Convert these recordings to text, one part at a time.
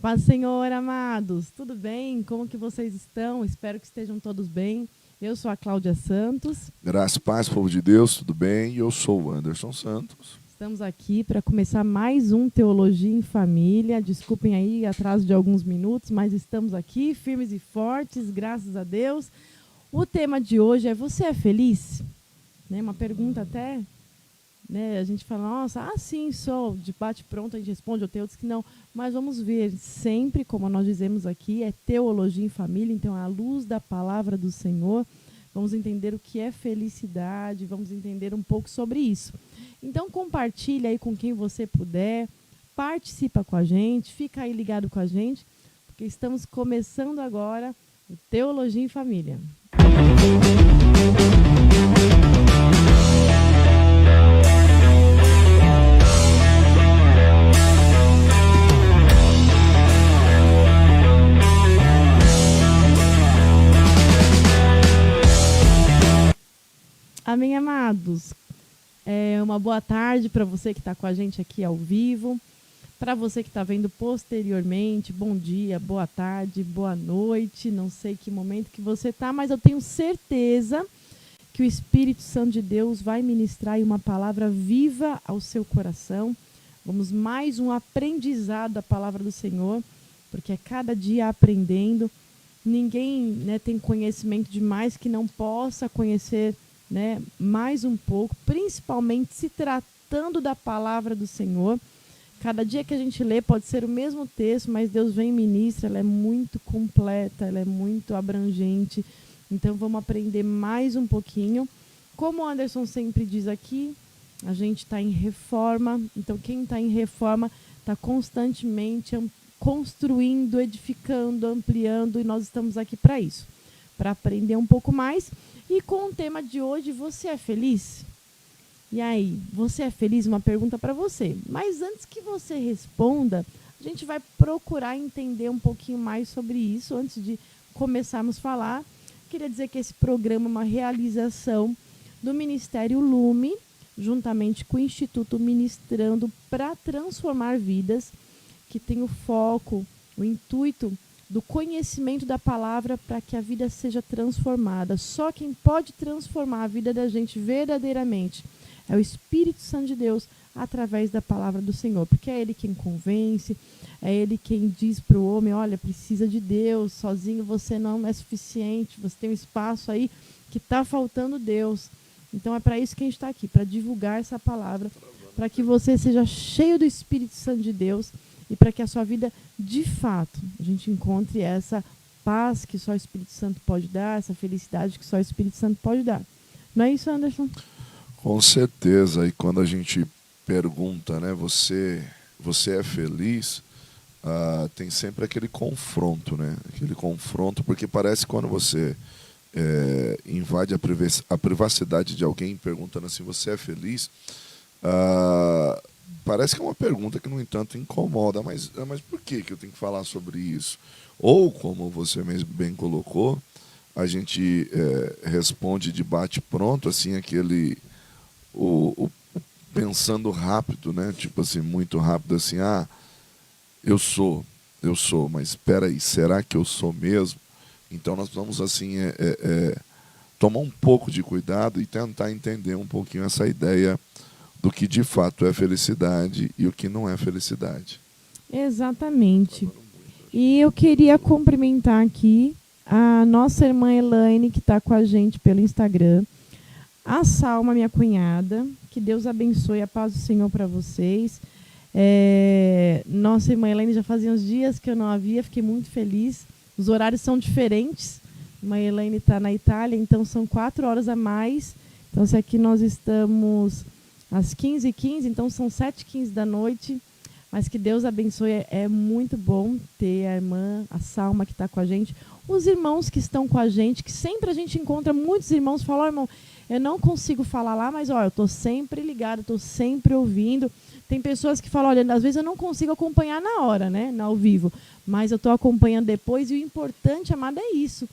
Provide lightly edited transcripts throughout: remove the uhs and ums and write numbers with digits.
Paz do Senhor, amados. Tudo bem? Como que vocês estão? Espero que estejam todos bem. Eu sou a Cláudia Santos. Graça e paz, povo de Deus, tudo bem? E eu sou o Anderson Santos. Estamos aqui para começar mais um Teologia em Família. Desculpem aí atraso de alguns minutos, mas estamos aqui firmes e fortes, graças a Deus. O tema de hoje é: você é feliz? Uma pergunta até... A gente fala, nossa, sim, sou, de bate-pronto a gente responde, ou tem outros que não. Mas vamos ver, sempre, como nós dizemos aqui, é teologia em família, então à luz da palavra do Senhor, vamos entender o que é felicidade, vamos entender um pouco sobre isso. Então compartilha aí com quem você puder, participa com a gente, fica aí ligado com a gente, porque estamos começando agora o Teologia em Família. Amém, amados. Uma boa tarde para você que está com a gente aqui ao vivo. Para você que está vendo posteriormente, bom dia, boa tarde, boa noite. Não sei que momento que você está, mas eu tenho certeza que o Espírito Santo de Deus vai ministrar aí uma palavra viva ao seu coração. Vamos mais um aprendizado da palavra do Senhor, porque é cada dia aprendendo. Ninguém tem conhecimento demais que não possa conhecer mais um pouco, principalmente se tratando da palavra do Senhor. Cada dia que a gente lê pode ser o mesmo texto, mas Deus vem e ministra, ela é muito completa, ela é muito abrangente. Então vamos aprender mais um pouquinho. Como o Anderson sempre diz aqui, a gente está em reforma, então quem está em reforma está constantemente construindo, edificando, ampliando, e nós estamos aqui para isso, para aprender um pouco mais. E com o tema de hoje, você é feliz? E aí, você é feliz? Uma pergunta para você. Mas antes que você responda, a gente vai procurar entender um pouquinho mais sobre isso. Antes de começarmos a falar, queria dizer que esse programa é uma realização do Ministério Lume, juntamente com o Instituto Ministrando para Transformar Vidas, que tem o foco, o intuito do conhecimento da palavra para que a vida seja transformada. Só quem pode transformar a vida da gente verdadeiramente é o Espírito Santo de Deus através da palavra do Senhor, porque é Ele quem convence, é Ele quem diz para o homem, olha, precisa de Deus, sozinho você não é suficiente, você tem um espaço aí que está faltando Deus. Então é para isso que a gente está aqui, para divulgar essa palavra, para que você seja cheio do Espírito Santo de Deus, e para que a sua vida, de fato, a gente encontre essa paz que só o Espírito Santo pode dar, essa felicidade que só o Espírito Santo pode dar. Não é isso, Anderson? Com certeza. E quando a gente pergunta, você é feliz? Tem sempre aquele confronto, Aquele confronto, porque parece que quando você invade a privacidade de alguém perguntando assim, você é feliz? Parece que é uma pergunta que, no entanto, incomoda, mas por que eu tenho que falar sobre isso? Ou, como você mesmo bem colocou, a gente responde de bate-pronto, assim, o pensando rápido, tipo assim, muito rápido, assim, eu sou, mas espera aí, será que eu sou mesmo? Então nós vamos, assim, tomar um pouco de cuidado e tentar entender um pouquinho essa ideia do que de fato é felicidade e o que não é felicidade. Exatamente. E eu queria cumprimentar aqui a nossa irmã Elaine, que está com a gente pelo Instagram, a Salma, minha cunhada, que Deus abençoe, a paz do Senhor para vocês. Nossa irmã Elaine, já fazia uns dias que eu não a via, fiquei muito feliz. Os horários são diferentes, a irmã Elaine está na Itália, então são 4 horas a mais. Então se aqui nós estamos às 15h15, então são 7h15 da noite, mas que Deus abençoe, é muito bom ter a irmã, a Salma, que está com a gente, os irmãos que estão com a gente, que sempre a gente encontra muitos irmãos, falam, irmão, eu não consigo falar lá, mas eu estou sempre ligado, estou sempre ouvindo. Tem pessoas que falam, olha, às vezes eu não consigo acompanhar na hora, ao vivo, mas eu estou acompanhando depois, e o importante, amada, é isso,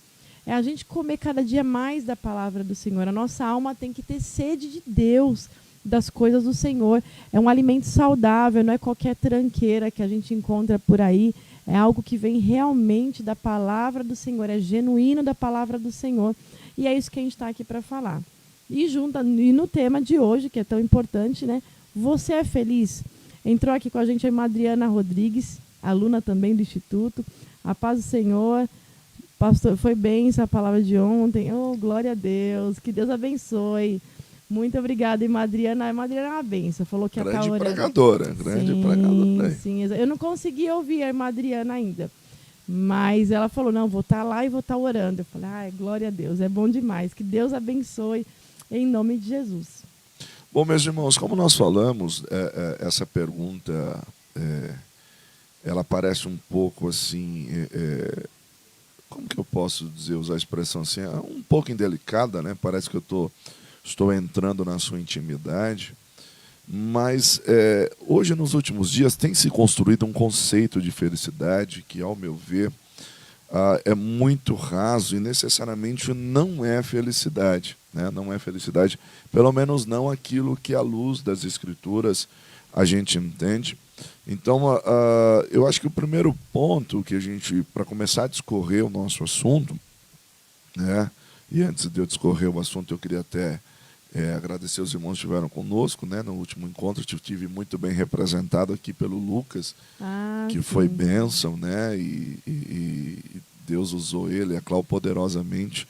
é a gente comer cada dia mais da palavra do Senhor. A nossa alma tem que ter sede de Deus, das coisas do Senhor. É um alimento saudável, não é qualquer tranqueira que a gente encontra por aí. é algo que vem realmente da palavra do Senhor, é genuíno da palavra do Senhor. E é isso que a gente está aqui para falar. E no tema de hoje, que é tão importante, né? Você é feliz? Entrou aqui com a gente a irmã Adriana Rodrigues, aluna também do Instituto. A paz do Senhor. Pastor, foi bênção a palavra de ontem. Oh, glória a Deus. Que Deus abençoe. Muito obrigada, irmã Adriana. A irmã Adriana é uma bênção. Falou que grande ia estar orando. grande pregadora. Sim. Eu não consegui ouvir a irmã Adriana ainda. Mas ela falou, não, vou estar lá e vou estar orando. Eu falei, glória a Deus. É bom demais. Que Deus abençoe em nome de Jesus. Bom, meus irmãos, como nós falamos, essa pergunta, ela parece um pouco assim, como que eu posso dizer, usar a expressão assim, um pouco indelicada, né? Parece que eu estou entrando na sua intimidade, mas hoje, nos últimos dias, tem se construído um conceito de felicidade que, ao meu ver, é muito raso e necessariamente não é felicidade, né? Não é felicidade, pelo menos não aquilo que, à luz das Escrituras, a gente entende. Então, eu acho que o primeiro ponto que a gente, para começar a discorrer o nosso assunto, né? E antes de eu discorrer o assunto, eu queria até agradecer os irmãos que estiveram conosco, né? No último encontro, eu estive muito bem representado aqui pelo Lucas, que foi bênção, né? E Deus usou ele, a Cláudia, poderosamente,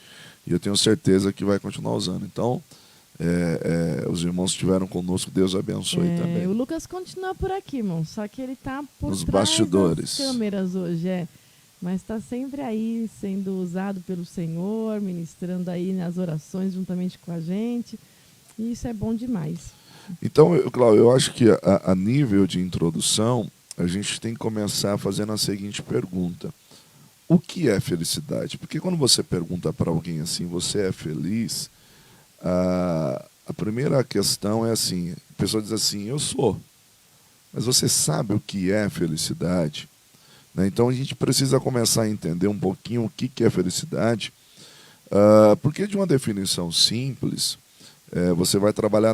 e eu tenho certeza que vai continuar usando. Então, os irmãos que estiveram conosco, Deus abençoe também. O Lucas continua por aqui, irmão, só que ele está nos trás bastidores das câmeras hoje, mas está sempre aí sendo usado pelo Senhor, ministrando aí nas orações juntamente com a gente, e isso é bom demais. Então, Cláudio, eu acho que a nível de introdução, a gente tem que começar fazendo a seguinte pergunta: o que é felicidade? Porque quando você pergunta para alguém assim, você é feliz? A primeira questão é assim, a pessoa diz assim, eu sou. Mas você sabe o que é felicidade? Né? Então a gente precisa começar a entender um pouquinho o que é felicidade, porque de uma definição simples, você vai trabalhar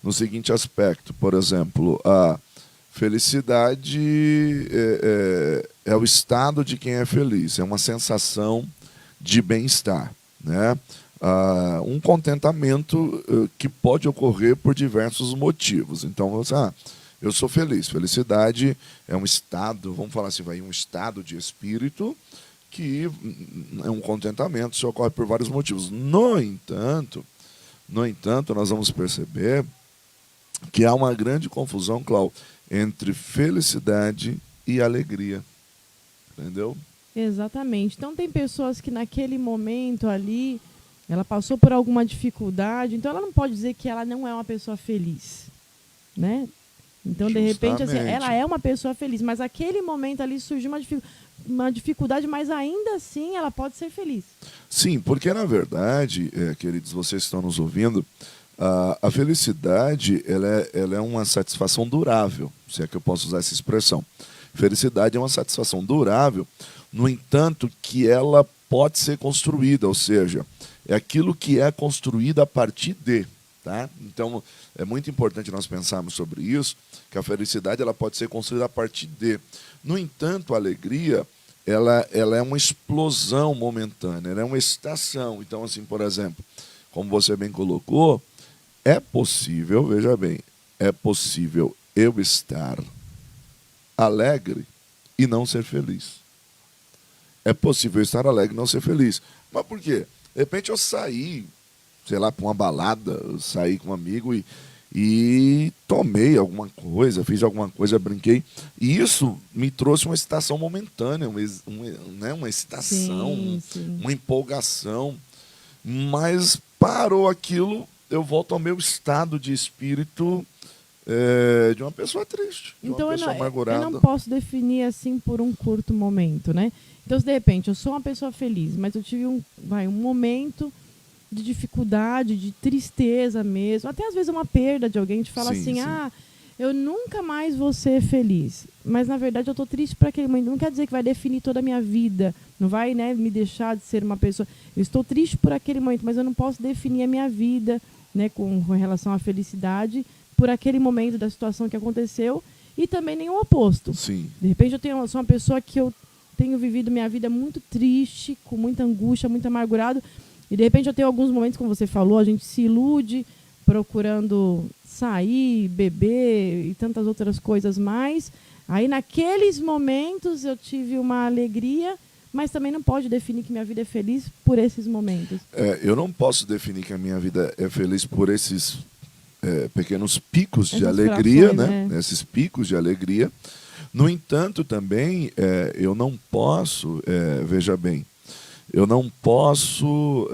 no seguinte aspecto. Por exemplo, a felicidade é o estado de quem é feliz, é uma sensação de bem-estar, né? Um contentamento que pode ocorrer por diversos motivos. Então, eu sou feliz. Felicidade é um estado, vamos falar assim, um estado de espírito que é um contentamento, isso ocorre por vários motivos. No entanto, nós vamos perceber que há uma grande confusão, Cláudio, entre felicidade e alegria. Entendeu? Exatamente. Então, tem pessoas que naquele momento ali, ela passou por alguma dificuldade, então ela não pode dizer que ela não é uma pessoa feliz, né? Então, de repente, assim, ela é uma pessoa feliz, mas aquele momento ali surgiu uma dificuldade, mas ainda assim ela pode ser feliz. Sim, porque na verdade, queridos, vocês que estão nos ouvindo, a felicidade ela é uma satisfação durável, se é que eu posso usar essa expressão. Felicidade é uma satisfação durável, no entanto, que ela pode ser construída, ou seja, é aquilo que é construído a partir de. Tá? Então, é muito importante nós pensarmos sobre isso, que a felicidade ela pode ser construída a partir de. No entanto, a alegria ela é uma explosão momentânea, ela é uma estação. Então, assim, por exemplo, como você bem colocou, é possível, veja bem, é possível eu estar alegre e não ser feliz. É possível estar alegre e não ser feliz. Mas por quê? De repente eu saí, sei lá, para uma balada, eu saí com um amigo e tomei alguma coisa, fiz alguma coisa, brinquei. E isso me trouxe uma excitação momentânea, uma excitação, sim. uma empolgação. Mas parou aquilo, eu volto ao meu estado de espírito de uma pessoa triste, de uma pessoa amargurada. Eu não posso definir assim por um curto momento, né? Então, se de repente eu sou uma pessoa feliz, mas eu tive um momento de dificuldade, de tristeza mesmo, até às vezes uma perda de alguém, te fala assim, eu nunca mais vou ser feliz. Mas, na verdade, eu estou triste para aquele momento. Não quer dizer que vai definir toda a minha vida, não vai, né, me deixar de ser uma pessoa. Eu estou triste por aquele momento, mas eu não posso definir a minha vida, né, com relação à felicidade por aquele momento da situação que aconteceu. e também nem o oposto. Sim. De repente eu sou uma pessoa que eu tenho vivido minha vida muito triste, com muita angústia, muito amargurado, e de repente eu tenho alguns momentos, como você falou, a gente se ilude procurando sair, beber e tantas outras coisas mais. Aí naqueles momentos eu tive uma alegria, mas também não pode definir que minha vida é feliz por esses momentos. Eu não posso definir que a minha vida é feliz por esses pequenos picos de alegria, né? Esses picos de alegria. No entanto, também, eu não posso, veja bem, eu não posso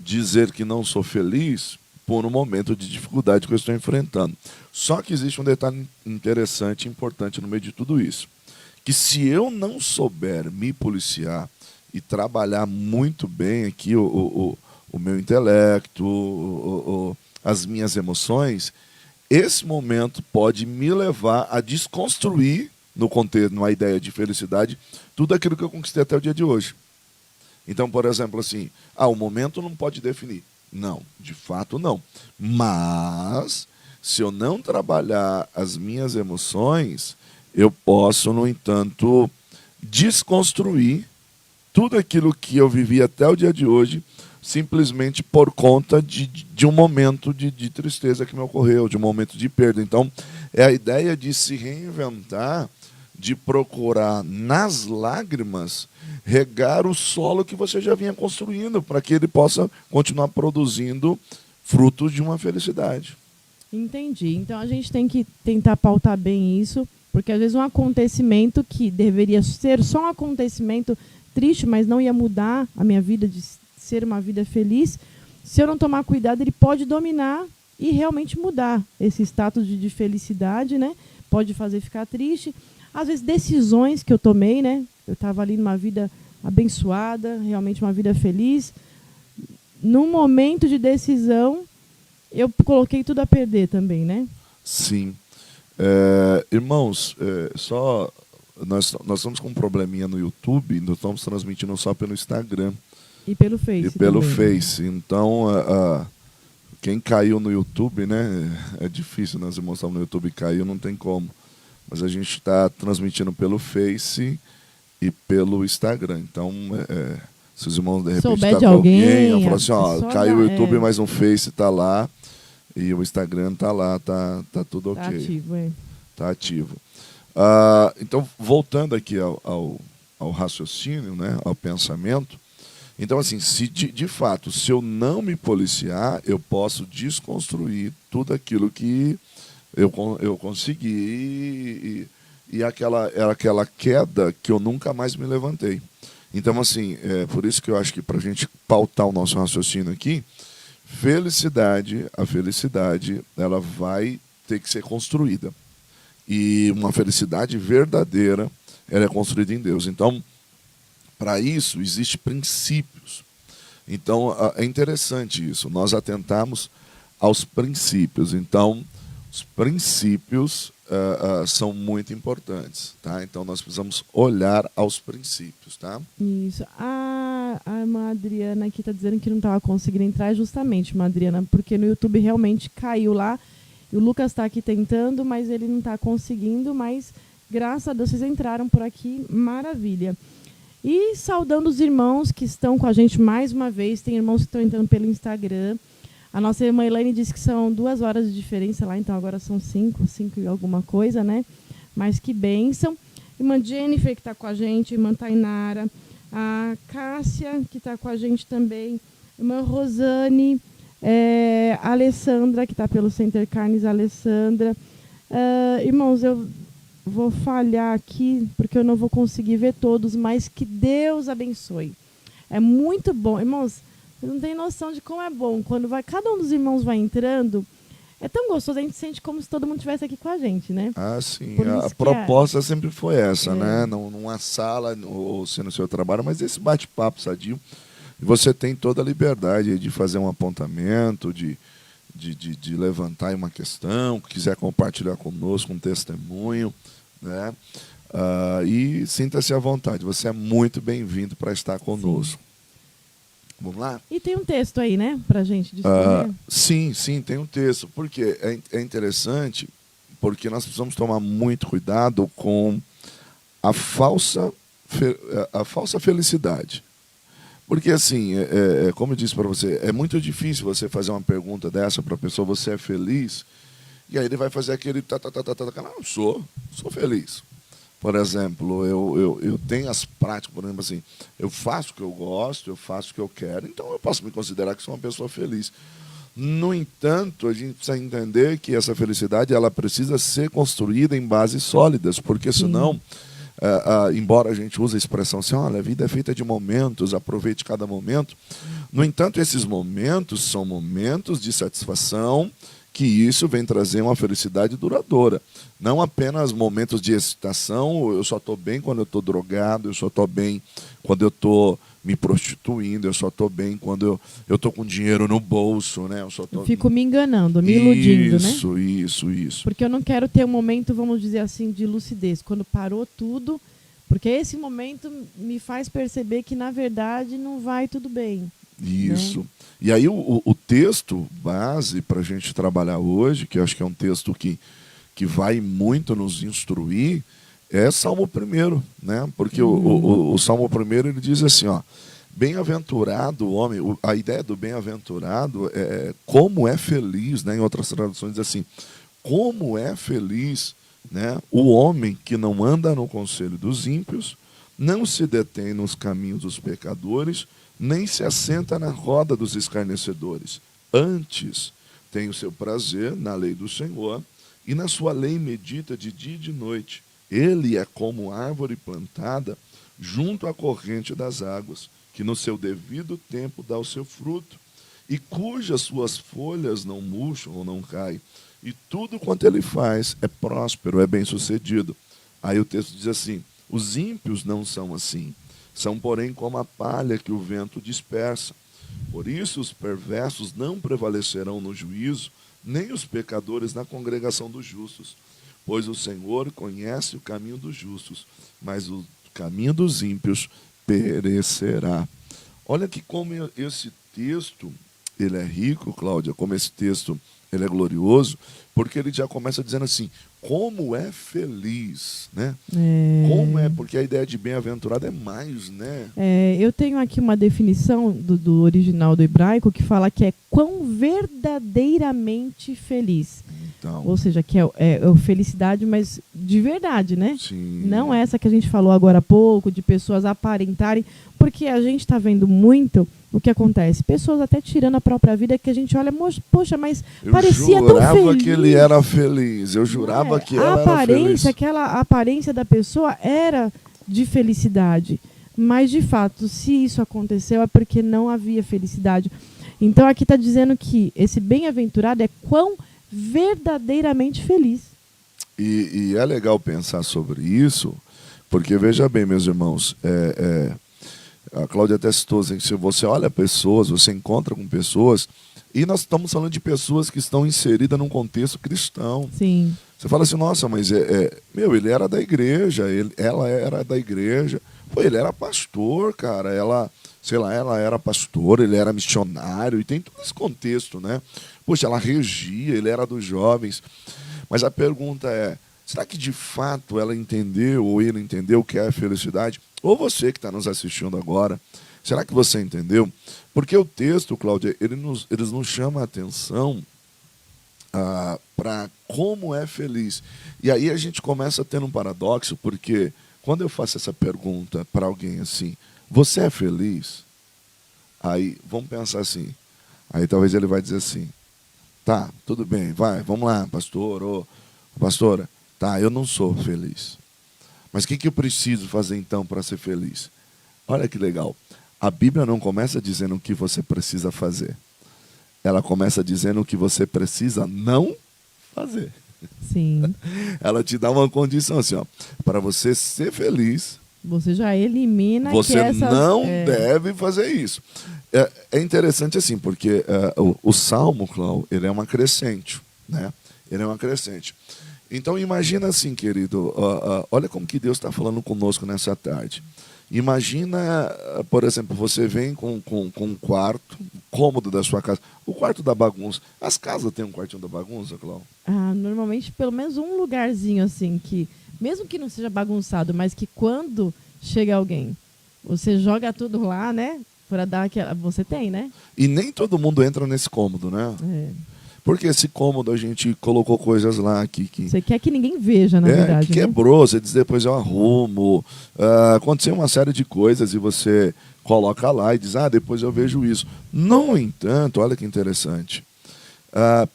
dizer que não sou feliz por um momento de dificuldade que eu estou enfrentando. Só que existe um detalhe interessante e importante no meio de tudo isso. Que se eu não souber me policiar e trabalhar muito bem aqui o meu intelecto, as minhas emoções, esse momento pode me levar a desconstruir, no contexto, numa ideia de felicidade, tudo aquilo que eu conquistei até o dia de hoje. Então, por exemplo, assim, o momento não pode definir. Não, de fato não. Mas, se eu não trabalhar as minhas emoções, eu posso, no entanto, desconstruir tudo aquilo que eu vivi até o dia de hoje, simplesmente por conta de um momento de tristeza que me ocorreu, de um momento de perda. Então, é a ideia de se reinventar, de procurar nas lágrimas regar o solo que você já vinha construindo, para que ele possa continuar produzindo frutos de uma felicidade. Entendi. Então a gente tem que tentar pautar bem isso, porque às vezes um acontecimento que deveria ser só um acontecimento triste, mas não ia mudar a minha vida de ser uma vida feliz, se eu não tomar cuidado, ele pode dominar e realmente mudar esse status de felicidade, né? Pode fazer ficar triste. Às vezes decisões que eu tomei, né? Eu estava ali numa vida abençoada, realmente uma vida feliz. Num momento de decisão, eu coloquei tudo a perder também, né? Sim. Irmãos, nós estamos com um probleminha no YouTube, nós estamos transmitindo só pelo Instagram. E pelo Face. E pelo também, Face. Então, quem caiu no YouTube, né? É difícil, nós irmãos estamos no YouTube, caiu, não tem como. Mas a gente está transmitindo pelo Face e pelo Instagram. Então, se os irmãos de repente souber tá de com alguém, eu falo assim, caiu o YouTube, mas o Face está lá e o Instagram está lá, tá tudo ok. Tá ativo, Tá ativo. Então, voltando aqui ao raciocínio, né, ao pensamento. Então, assim, se de fato, se eu não me policiar, eu posso desconstruir tudo aquilo que eu consegui e era aquela queda que eu nunca mais me levantei. Então, assim, por isso que eu acho que para a gente pautar o nosso raciocínio aqui, a felicidade, ela vai ter que ser construída. E uma felicidade verdadeira, ela é construída em Deus. Então, para isso, existem princípios. Então, é interessante isso, nós atentarmos aos princípios. Então, os princípios são muito importantes, tá? Então, nós precisamos olhar aos princípios, tá? Isso. A irmã Adriana aqui está dizendo que não estava conseguindo entrar, justamente, irmã Adriana, porque no YouTube realmente caiu lá. E o Lucas está aqui tentando, mas ele não está conseguindo. Mas, graças a Deus, vocês entraram por aqui. Maravilha. E saudando os irmãos que estão com a gente mais uma vez. Tem irmãos que estão entrando pelo Instagram. A nossa irmã Elaine disse que são 2 horas de diferença lá, então agora são 5 e alguma coisa, né? Mas que bênção. Irmã Jennifer, que está com a gente, irmã Tainara, a Cássia, que está com a gente também, irmã Rosane, a Alessandra, que está pelo Center Carnes, a Alessandra. Irmãos, eu vou falhar aqui, porque eu não vou conseguir ver todos, mas que Deus abençoe. É muito bom. Irmãos, vocês não têm noção de como é bom. Quando cada um dos irmãos vai entrando, é tão gostoso, a gente sente como se todo mundo estivesse aqui com a gente, né? Sim. A proposta sempre foi essa, né? Numa sala, ou se no seu trabalho, mas esse bate-papo sadio. Você tem toda a liberdade de fazer um apontamento, de levantar uma questão, quiser compartilhar conosco um testemunho, né? E sinta-se à vontade. Você é muito bem-vindo para estar conosco. Sim. Vamos lá? E tem um texto aí, né, para a gente discorrer? Sim, tem um texto. Porque é interessante porque nós precisamos tomar muito cuidado com a falsa felicidade. Porque, assim, como eu disse para você, é muito difícil você fazer uma pergunta dessa para a pessoa, você é feliz? E aí ele vai fazer aquele não, sou feliz. Por exemplo, eu tenho as práticas, por exemplo, assim, eu faço o que eu gosto, eu faço o que eu quero, então eu posso me considerar que sou uma pessoa feliz. No entanto, a gente precisa entender que essa felicidade ela precisa ser construída em bases sólidas, porque senão... embora a gente use a expressão assim, olha, a vida é feita de momentos, aproveite cada momento. No entanto, esses momentos são momentos de satisfação, que isso vem trazer uma felicidade duradoura. Não apenas momentos de excitação, eu só estou bem quando eu estou drogado, eu só estou bem quando eu estou me prostituindo, eu só estou bem quando eu estou com dinheiro no bolso, né? Eu fico me enganando, me iludindo, né? Isso. Porque eu não quero ter um momento, vamos dizer assim, de lucidez, quando parou tudo, porque esse momento me faz perceber que, na verdade, não vai tudo bem. Isso. Né? E aí o texto base para a gente trabalhar hoje, que eu acho que é um texto que vai muito nos instruir, é Salmo 1, né? Porque o Salmo 1 ele diz assim, ó, bem-aventurado o homem, a ideia do bem-aventurado é como é feliz, né? Em outras traduções diz assim, como é feliz, né? O homem que não anda no conselho dos ímpios, não se detém nos caminhos dos pecadores, nem se assenta na roda dos escarnecedores. Antes tem o seu prazer na lei do Senhor, e na sua lei medita de dia e de noite. Ele é como árvore plantada junto à corrente das águas, que no seu devido tempo dá o seu fruto, e cujas suas folhas não murcham ou não caem. E tudo quanto ele faz é próspero, é bem-sucedido. Aí o texto diz assim, os ímpios não são assim, são, porém, como a palha que o vento dispersa. Por isso os perversos não prevalecerão no juízo, nem os pecadores na congregação dos justos. Pois o Senhor conhece o caminho dos justos, mas o caminho dos ímpios perecerá. Olha que como esse texto, ele é rico, Cláudia, como esse texto ele é glorioso, porque ele já começa dizendo assim, como é feliz, né? Como é, porque a ideia de bem-aventurado é mais, né? Eu tenho aqui uma definição do original do hebraico que fala que é quão verdadeiramente feliz. Então, ou seja, que é felicidade, mas de verdade, né? Sim. Não essa que a gente falou agora há pouco, de pessoas aparentarem, porque a gente está vendo muito o que acontece. Pessoas até tirando a própria vida, que a gente olha, poxa, mas parecia tão feliz. Eu jurava que ele era feliz, eu jurava que ela era feliz. Aquela aparência da pessoa era de felicidade. Mas, de fato, se isso aconteceu, é porque não havia felicidade. Então, aqui está dizendo que esse bem-aventurado é quão verdadeiramente feliz. E é legal pensar sobre isso, porque veja bem, meus irmãos, a Cláudia até citou assim, se você olha pessoas, você encontra com pessoas, e nós estamos falando de pessoas que estão inseridas num contexto cristão. Sim. Você fala assim, nossa, mas ele era da igreja, ela era da igreja, pô, ele era pastor, cara, ela era pastora, ele era missionário, e tem todo esse contexto, né? Poxa, ela regia, ele era dos jovens. Mas a pergunta é, será que de fato ela entendeu, ou ele entendeu o que é a felicidade? Ou você que está nos assistindo agora, será que você entendeu? Porque o texto, Cláudia, eles nos chama a atenção para como é feliz. E aí a gente começa a ter um paradoxo, porque quando eu faço essa pergunta para alguém assim, você é feliz? Aí, vamos pensar assim. Aí talvez ele vai dizer assim, tá, tudo bem, vamos lá, pastor, ou pastora, tá, eu não sou feliz. Mas o que eu preciso fazer então para ser feliz? Olha que legal. A Bíblia não começa dizendo o que você precisa fazer. Ela começa dizendo o que você precisa não fazer. Sim. Ela te dá uma condição assim, ó, para você ser feliz. Você já elimina você que essas... não deve fazer isso. É interessante assim, porque o Salmo, Cláudio, ele é uma crescente, né? Ele é uma crescente. Então imagina assim, querido, olha como que Deus está falando conosco nessa tarde. Imagina, por exemplo, você vem com um quarto, cômodo da sua casa, o quarto da bagunça. As casas têm um quartinho da bagunça, Cláudio? Normalmente, pelo menos um lugarzinho assim, que, mesmo que não seja bagunçado, mas que quando chega alguém, você joga tudo lá, né? Para dar aquela. Você tem, né? E nem todo mundo entra nesse cômodo, né? É. Porque esse cômodo a gente colocou coisas lá que Você quer que ninguém veja, na verdade. que né? quebrou, você diz depois eu arrumo. Aconteceu uma série de coisas e você coloca lá e diz, depois eu vejo isso. No entanto, olha que interessante.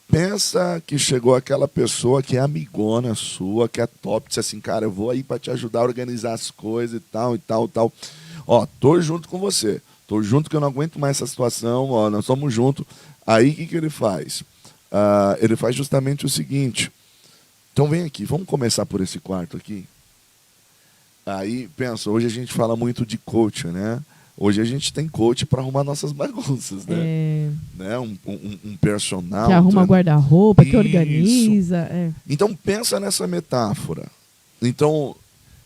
Pensa que chegou aquela pessoa que é amigona sua, que é top, disse assim, cara, eu vou aí para te ajudar a organizar as coisas e tal, e tal, e tal. Ó, tô junto com você. Tô junto que eu não aguento mais essa situação, ó, nós estamos juntos. Aí o que ele faz? Ele faz justamente o seguinte. Então vem aqui, vamos começar por esse quarto aqui. Aí, pensa, hoje a gente fala muito de coach, né? Hoje a gente tem coach para arrumar nossas bagunças, né? Né? Um personal. Que arruma guarda-roupa, que Isso. organiza. Então pensa nessa metáfora. Então,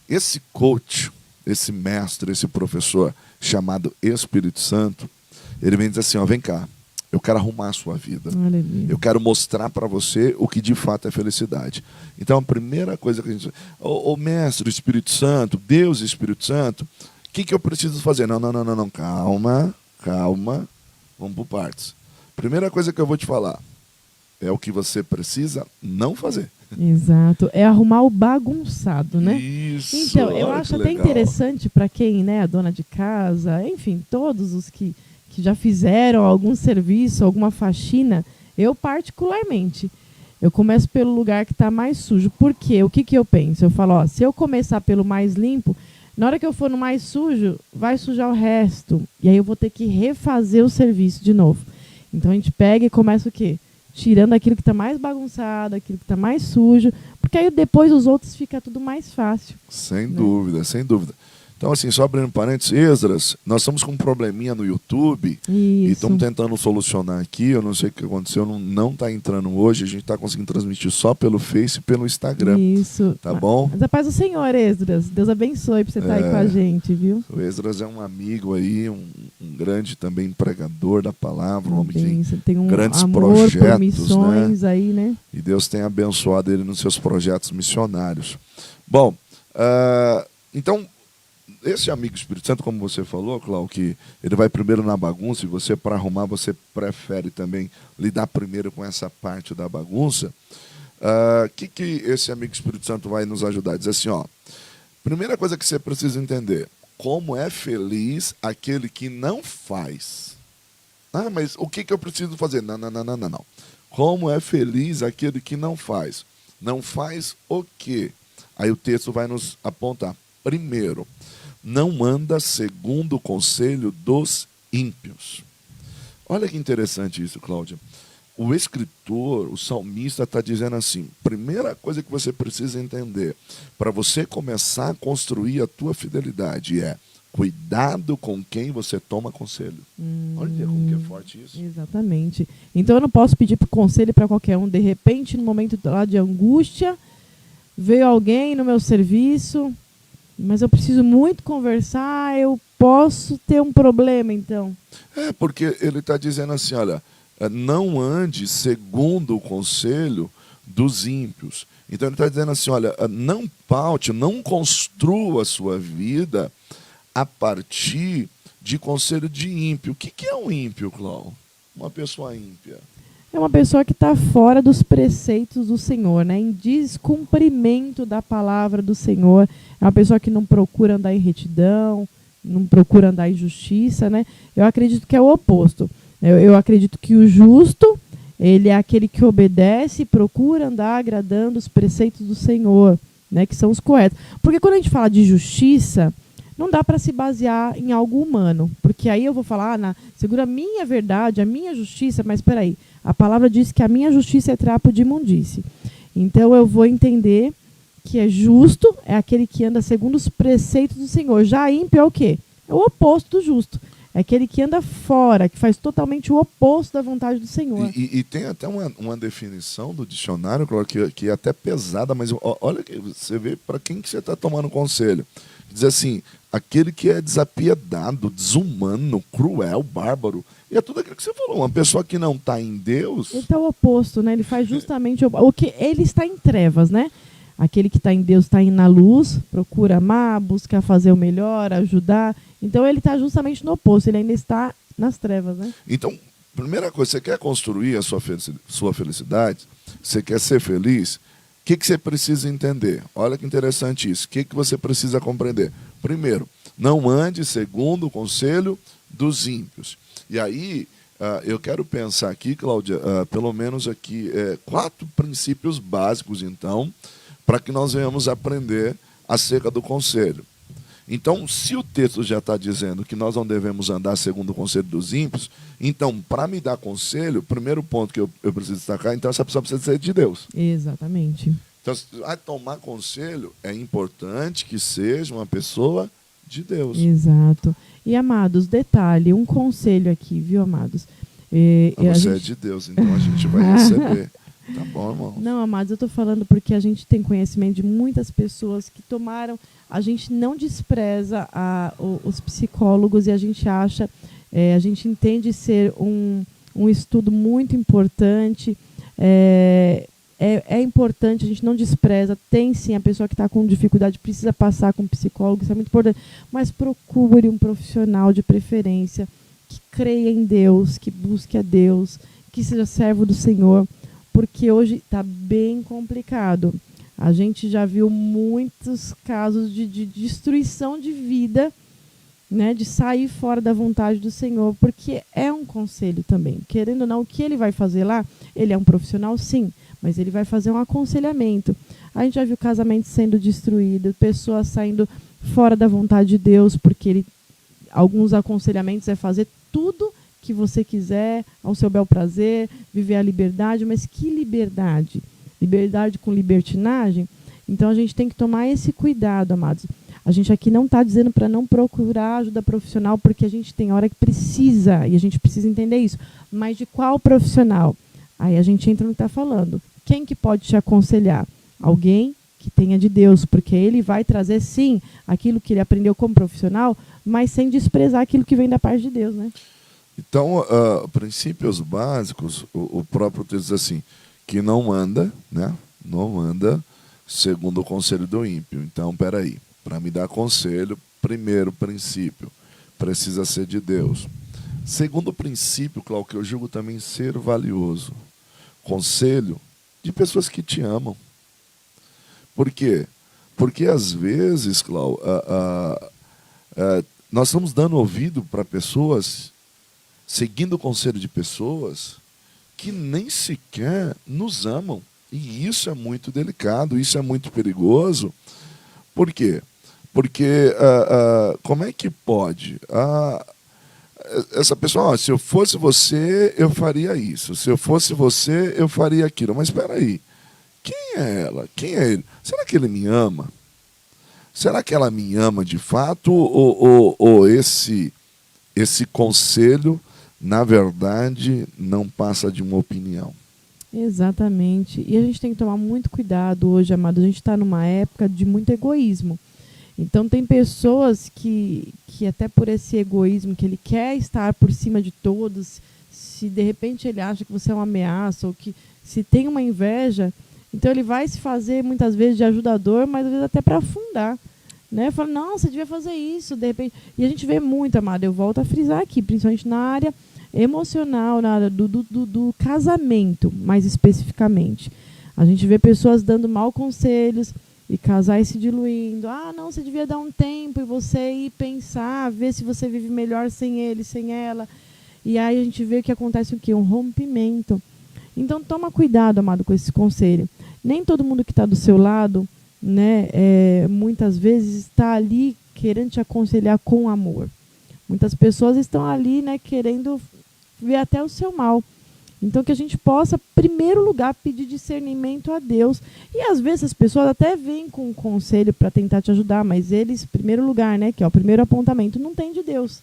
esse coach, esse mestre, esse professor chamado Espírito Santo, ele vem dizer assim, ó, vem cá, eu quero arrumar a sua vida. Aleluia. Eu quero mostrar para você o que de fato é felicidade. Então a primeira coisa que a gente... Ô mestre, Espírito Santo, Deus Espírito Santo, o que eu preciso fazer? Não, calma. Vamos por partes. Primeira coisa que eu vou te falar é o que você precisa não fazer. Exato. É arrumar o bagunçado, né? Isso. Então, eu acho até interessante para quem, né, a dona de casa, enfim, todos os que já fizeram algum serviço, alguma faxina, eu particularmente, eu começo pelo lugar que está mais sujo. Por quê? O que eu penso? Eu falo, ó, se eu começar pelo mais limpo, na hora que eu for no mais sujo, vai sujar o resto. E aí eu vou ter que refazer o serviço de novo. Então a gente pega e começa o quê? Tirando aquilo que está mais bagunçado, aquilo que está mais sujo, porque aí depois os outros fica tudo mais fácil. Sem dúvida, sem dúvida. Então, assim, só abrindo parênteses, Esdras, nós estamos com um probleminha no YouTube. Isso. E estamos tentando solucionar aqui. Eu não sei o que aconteceu, não está entrando hoje. A gente está conseguindo transmitir só pelo Face e pelo Instagram. Isso. Tá bom? Mas a paz do Senhor, Esdras. Deus abençoe para você estar aí com a gente, viu? O Esdras é um amigo aí, um grande também pregador da palavra, um homem que tem um grandes amor projetos, por missões, né? Aí, né? E Deus tem abençoado ele nos seus projetos missionários. Bom, então, esse amigo Espírito Santo, como você falou, Cláudio, que ele vai primeiro na bagunça e você, para arrumar, você prefere também lidar primeiro com essa parte da bagunça. Que esse amigo Espírito Santo vai nos ajudar? Diz assim, ó, primeira coisa que você precisa entender, como é feliz aquele que não faz. Mas o que eu preciso fazer? Não. Como é feliz aquele que não faz? Não faz o quê? Aí o texto vai nos apontar. Primeiro, não anda segundo o conselho dos ímpios. Olha que interessante isso, Cláudia. O escritor, o salmista, está dizendo assim, primeira coisa que você precisa entender, para você começar a construir a tua fidelidade é cuidado com quem você toma conselho. Olha como que é forte isso. Exatamente. Então eu não posso pedir conselho para qualquer um. De repente, no momento lá de angústia, veio alguém no meu serviço, mas eu preciso muito conversar, eu posso ter um problema, então. Porque ele está dizendo assim, olha, não ande segundo o conselho dos ímpios. Então ele está dizendo assim, olha, não paute, não construa a sua vida a partir de conselho de ímpio. O que é um ímpio, Cláudio? Uma pessoa ímpia. É uma pessoa que está fora dos preceitos do Senhor, né? Em descumprimento da palavra do Senhor. É uma pessoa que não procura andar em retidão, não procura andar em justiça, né? Eu acredito que é o oposto. Eu acredito que o justo, ele é aquele que obedece e procura andar agradando os preceitos do Senhor, né? Que são os corretos. Porque quando a gente fala de justiça, não dá para se basear em algo humano. Porque aí eu vou falar, segura a minha verdade, a minha justiça, mas espera aí. A palavra diz que a minha justiça é trapo de imundície. Então eu vou entender que é justo, é aquele que anda segundo os preceitos do Senhor. Já ímpio é o quê? É o oposto do justo. É aquele que anda fora, que faz totalmente o oposto da vontade do Senhor. E tem até uma definição do dicionário, que é até pesada, mas olha que você vê para quem que você está tomando conselho. Diz assim, aquele que é desapiedado, desumano, cruel, bárbaro. E é tudo aquilo que você falou. Uma pessoa que não está em Deus... Ele está o oposto, né? Ele faz justamente o que ele está em trevas, né? Aquele que está em Deus está na luz, procura amar, busca fazer o melhor, ajudar. Então ele está justamente no oposto, ele ainda está nas trevas, né? Então, primeira coisa, você quer construir a sua felicidade, você quer ser feliz, o que você precisa entender? Olha que interessante isso. O que você precisa compreender? Primeiro, não ande segundo o conselho dos ímpios. E aí, eu quero pensar aqui, Cláudia, pelo menos aqui, 4 princípios básicos, então, para que nós venhamos aprender acerca do conselho. Então, se o texto já está dizendo que nós não devemos andar segundo o conselho dos ímpios, então, para me dar conselho, o primeiro ponto que eu preciso destacar, então, essa pessoa precisa ser de Deus. Exatamente. Então, tomar conselho, é importante que seja uma pessoa de Deus. Exato. E, amados, detalhe, um conselho aqui, viu, amados? Você é de Deus, então a gente vai receber. Tá bom, irmão? Não, amados, eu estou falando porque a gente tem conhecimento de muitas pessoas que tomaram... A gente não despreza os psicólogos e a gente acha... a gente entende ser um estudo muito importante. É importante, a gente não despreza. Tem sim, a pessoa que está com dificuldade precisa passar com um psicólogo, isso é muito importante. Mas procure um profissional de preferência que creia em Deus, que busque a Deus, que seja servo do Senhor. Porque hoje está bem complicado. A gente já viu muitos casos de destruição de vida, né, de sair fora da vontade do Senhor, porque é um conselho também. Querendo ou não, o que ele vai fazer lá, ele é um profissional, sim, mas ele vai fazer um aconselhamento. A gente já viu casamentos sendo destruídos, pessoas saindo fora da vontade de Deus, porque alguns aconselhamentos é fazer tudo que você quiser, ao seu bel prazer, viver a liberdade, mas que liberdade? Liberdade com libertinagem? Então a gente tem que tomar esse cuidado, amados. A gente aqui não está dizendo para não procurar ajuda profissional, porque a gente tem hora que precisa, e a gente precisa entender isso. Mas de qual profissional? Aí a gente entra no que está falando. Quem que pode te aconselhar? Alguém que tenha de Deus, porque ele vai trazer, sim, aquilo que ele aprendeu como profissional, mas sem desprezar aquilo que vem da parte de Deus, né? Então, princípios básicos, o próprio texto diz assim, que não anda, né? Não anda segundo o conselho do ímpio. Então, peraí, para me dar conselho, primeiro princípio, precisa ser de Deus. Segundo princípio, Cláudio, que eu julgo também ser valioso, conselho de pessoas que te amam. Por quê? Porque às vezes, Cláudio, nós estamos dando ouvido para pessoas, seguindo o conselho de pessoas que nem sequer nos amam. E isso é muito delicado, isso é muito perigoso. Por quê? Porque como é que pode? Essa pessoa, se eu fosse você, eu faria isso. Se eu fosse você, eu faria aquilo. Mas espera aí, quem é ela? Quem é ele? Será que ele me ama? Será que ela me ama de fato? Ou esse conselho, na verdade, não passa de uma opinião? Exatamente. E a gente tem que tomar muito cuidado hoje, amado. A gente está numa época de muito egoísmo. Então tem pessoas que até por esse egoísmo, que ele quer estar por cima de todos, se de repente ele acha que você é uma ameaça, ou que se tem uma inveja, então ele vai se fazer muitas vezes de ajudador, mas às vezes até para afundar. Né? Fala, não, você devia fazer isso, de repente. E a gente vê muito, amado, eu volto a frisar aqui, principalmente na área emocional, na área do casamento, mais especificamente. A gente vê pessoas dando maus conselhos e casais se diluindo. Ah, não, você devia dar um tempo e você ir pensar, ver se você vive melhor sem ele, sem ela. E aí a gente vê que acontece o quê? Um rompimento. Então toma cuidado, amado, com esse conselho. Nem todo mundo que está do seu lado, né, muitas vezes está ali querendo te aconselhar com amor. Muitas pessoas estão ali, né, querendo ver até o seu mal. Então que a gente possa, em primeiro lugar, pedir discernimento a Deus. E às vezes as pessoas até vêm com um conselho para tentar te ajudar, mas eles, em primeiro lugar, né, que é o primeiro apontamento, não tem de Deus.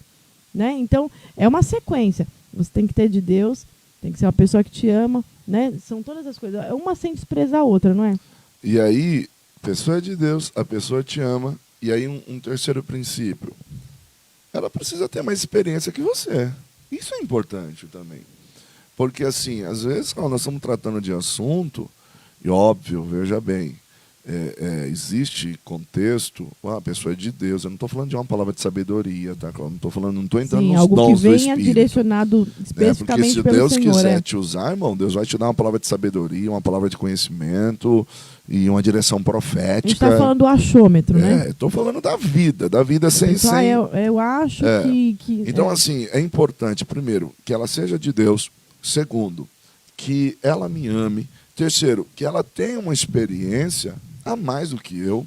Né? Então é uma sequência. Você tem que ter de Deus, tem que ser uma pessoa que te ama, né? São todas as coisas. Uma sem desprezar a outra, não é? E aí, a pessoa é de Deus, a pessoa te ama, E aí um terceiro princípio. Ela precisa ter mais experiência que você. Isso é importante também. Porque, assim, às vezes, quando nós estamos tratando de assunto, e óbvio, veja bem, existe contexto, a pessoa é de Deus. Eu não estou falando de uma palavra de sabedoria, tá? Eu não estou entrando nos algo dons que do venha Espírito. direcionado especificamente porque se pelo Deus Senhor. quiser te usar, irmão, Deus vai te dar uma palavra de sabedoria, uma palavra de conhecimento e uma direção profética. A gente está falando do achômetro, né? Estou falando da vida sem... Eu acho que... Então, assim, é importante, primeiro, que ela seja de Deus. Segundo, que ela me ame. Terceiro, que ela tenha uma experiência a mais do que eu,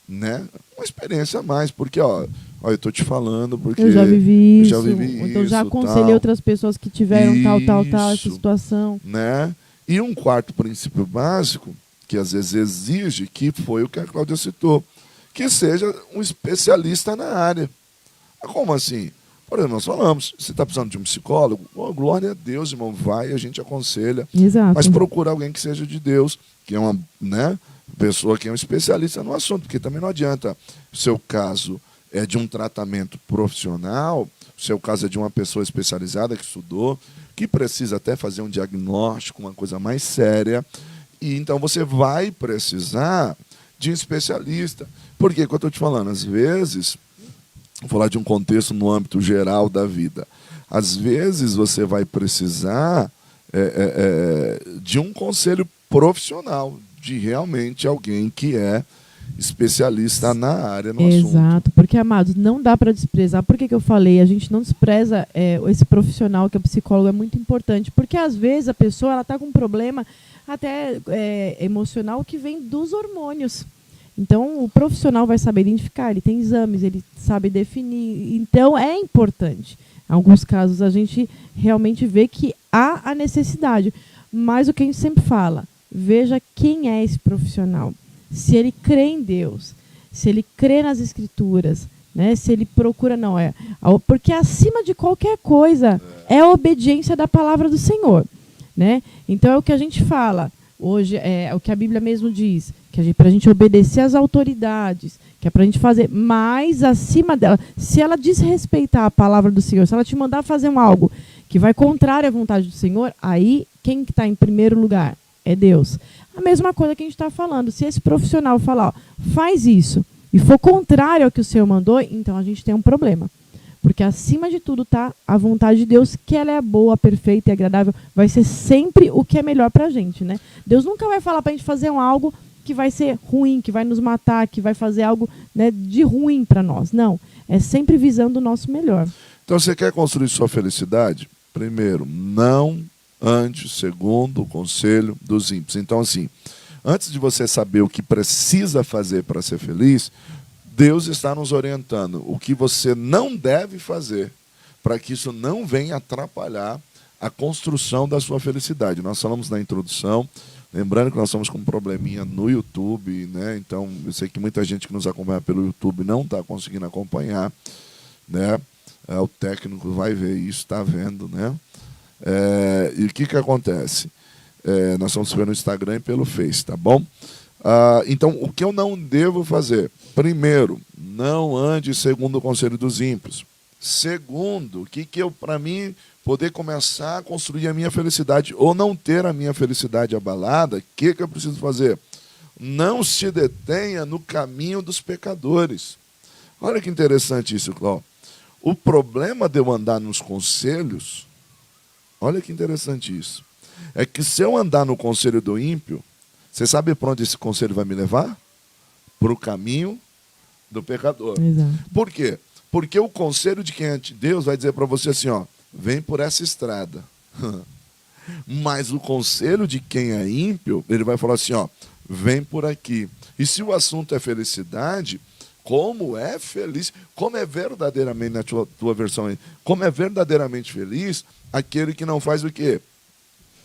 né? Uma experiência a mais, porque, eu estou te falando, porque eu já vivi isso, então já aconselhei outras pessoas que tiveram tal, essa situação. Né? E um quarto princípio básico, que às vezes exige, que foi o que a Cláudia citou, que seja um especialista na área. Como assim? Por exemplo, nós falamos, você está precisando de um psicólogo? Glória a Deus, irmão, vai, a gente aconselha. Exato. Mas procura alguém que seja de Deus, que é uma pessoa que é um especialista no assunto, porque também não adianta, o seu caso é de um tratamento profissional, o seu caso é de uma pessoa especializada que estudou, que precisa até fazer um diagnóstico, uma coisa mais séria, e então você vai precisar de um especialista. Por quê? Que eu estou te falando, às vezes... Vou falar de um contexto no âmbito geral da vida. Às vezes você vai precisar de um conselho profissional, de realmente alguém que é especialista na área, no assunto. Exato, porque, amados, não dá para desprezar. Por que eu falei? A gente não despreza esse profissional que é psicólogo, é muito importante. Porque, às vezes, a pessoa está com um problema até emocional que vem dos hormônios. Então, o profissional vai saber identificar, ele tem exames, ele sabe definir. Então, é importante. Em alguns casos, a gente realmente vê que há a necessidade. Mas o que a gente sempre fala, veja quem é esse profissional. Se ele crê em Deus, se ele crê nas Escrituras, né? Se ele procura, porque acima de qualquer coisa é a obediência da palavra do Senhor. Né? Então, é o que a gente fala. Hoje é o que a Bíblia mesmo diz, que é para a gente obedecer às autoridades, que é para a gente fazer mais acima dela. Se ela desrespeitar a palavra do Senhor, se ela te mandar fazer algo que vai contrário à vontade do Senhor, aí quem que está em primeiro lugar? É Deus. A mesma coisa que a gente está falando. Se esse profissional falar, faz isso, e for contrário ao que o Senhor mandou, então a gente tem um problema. Porque acima de tudo está a vontade de Deus, que ela é boa, perfeita e agradável. Vai ser sempre o que é melhor para a gente. Né? Deus nunca vai falar para a gente fazer algo que vai ser ruim, que vai nos matar, que vai fazer algo, né, de ruim para nós. Não, é sempre visando o nosso melhor. Então, você quer construir sua felicidade? Primeiro, não ande segundo o conselho dos ímpios. Então, assim, antes de você saber o que precisa fazer para ser feliz, Deus está nos orientando o que você não deve fazer para que isso não venha atrapalhar a construção da sua felicidade. Nós falamos na introdução, lembrando que nós estamos com um probleminha no YouTube, né? Então, eu sei que muita gente que nos acompanha pelo YouTube não está conseguindo acompanhar, né? O técnico vai ver isso, está vendo, né? E o que acontece? Nós estamos vendo no Instagram e pelo Face, tá bom? Então, o que eu não devo fazer? Primeiro, não ande segundo o conselho dos ímpios. Segundo, para mim poder começar a construir a minha felicidade ou não ter a minha felicidade abalada, o que eu preciso fazer? Não se detenha no caminho dos pecadores. Olha que interessante isso, Cláudio. O problema de eu andar nos conselhos, olha que interessante isso, é que se eu andar no conselho do ímpio, você sabe para onde esse conselho vai me levar? Para o caminho do pecador. Exato. Por quê? Porque o conselho de quem é de Deus vai dizer para você assim, vem por essa estrada. Mas o conselho de quem é ímpio, ele vai falar assim, vem por aqui. E se o assunto é felicidade, como é feliz, como é verdadeiramente, na tua versão aí, como é verdadeiramente feliz aquele que não faz o quê?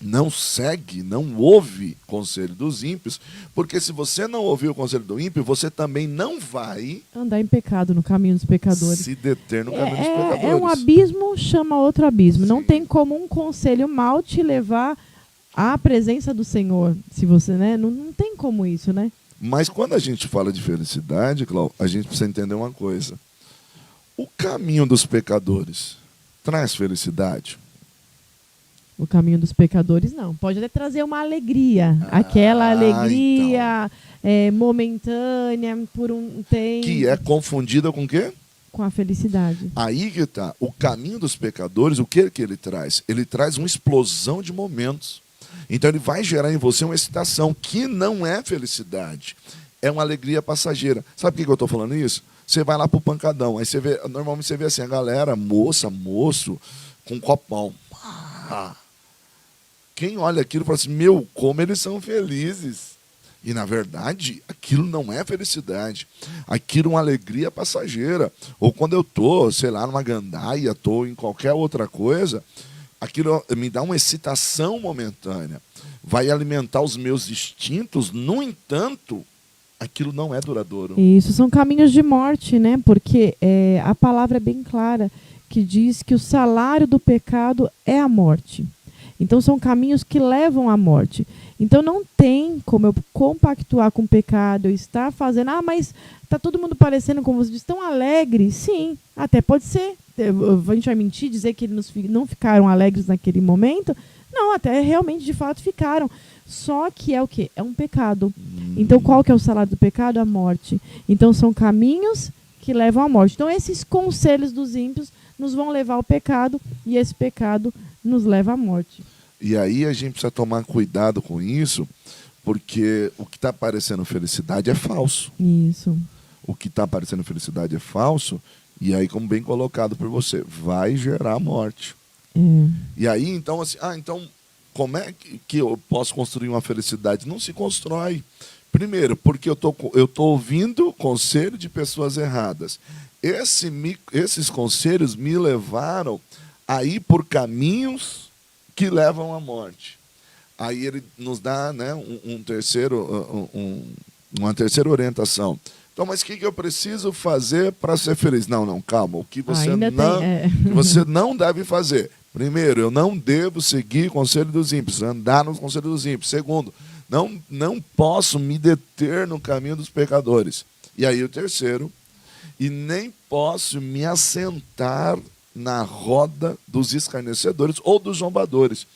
Não segue, não ouve o conselho dos ímpios, porque se você não ouvir o conselho do ímpio, você também não vai andar em pecado no caminho dos pecadores. Se deter no caminho dos pecadores. É um abismo chama outro abismo. Sim. Não tem como um conselho mau te levar à presença do Senhor. Se você, né? Não tem como isso, né? Mas quando a gente fala de felicidade, Cláudio, a gente precisa entender uma coisa. O caminho dos pecadores traz felicidade? O caminho dos pecadores, não. Pode até trazer uma alegria. Aquela alegria momentânea, por um tempo. Que é confundida com o quê? Com a felicidade. Aí que está. O caminho dos pecadores, o que ele traz? Ele traz uma explosão de momentos. Então ele vai gerar em você uma excitação, que não é felicidade. É uma alegria passageira. Sabe por que eu estou falando isso? Você vai lá pro pancadão. Aí você vê, normalmente você vê assim, a galera, moço, com um copão. Quem olha aquilo fala assim, meu, como eles são felizes. E, na verdade, aquilo não é felicidade. Aquilo é uma alegria passageira. Ou quando eu estou, sei lá, numa gandaia, estou em qualquer outra coisa, aquilo me dá uma excitação momentânea. Vai alimentar os meus instintos, no entanto, aquilo não é duradouro. Isso são caminhos de morte, né? Porque a palavra é bem clara, que diz que o salário do pecado é a morte. Então são caminhos que levam à morte. Então não tem como eu compactuar com o pecado, eu estar fazendo, mas está todo mundo parecendo, como você diz, tão alegre. Sim, até pode ser. A gente vai mentir, dizer que eles não ficaram alegres naquele momento? Não, até realmente, de fato, ficaram. Só que é o quê? É um pecado. Então qual que é o salário do pecado? A morte. Então são caminhos que levam à morte. Então esses conselhos dos ímpios nos vão levar ao pecado, e esse pecado nos leva à morte. E aí a gente precisa tomar cuidado com isso, porque o que está parecendo felicidade é falso. Isso. O que está parecendo felicidade é falso, e aí, como bem colocado por você, vai gerar morte. E aí, então, assim, então, como é que eu posso construir uma felicidade? Não se constrói. Primeiro, porque eu tô ouvindo conselho de pessoas erradas. Esses conselhos me levaram a ir por caminhos que levam à morte. Aí ele nos dá, né, uma terceira orientação. Então, mas o que eu preciso fazer para ser feliz? Não, calma. O que você, que você não deve fazer. Primeiro, eu não devo seguir o conselho dos ímpios, andar no conselho dos ímpios. Segundo, não posso me deter no caminho dos pecadores. E aí o terceiro, e nem posso me assentar na roda dos escarnecedores ou dos zombadores.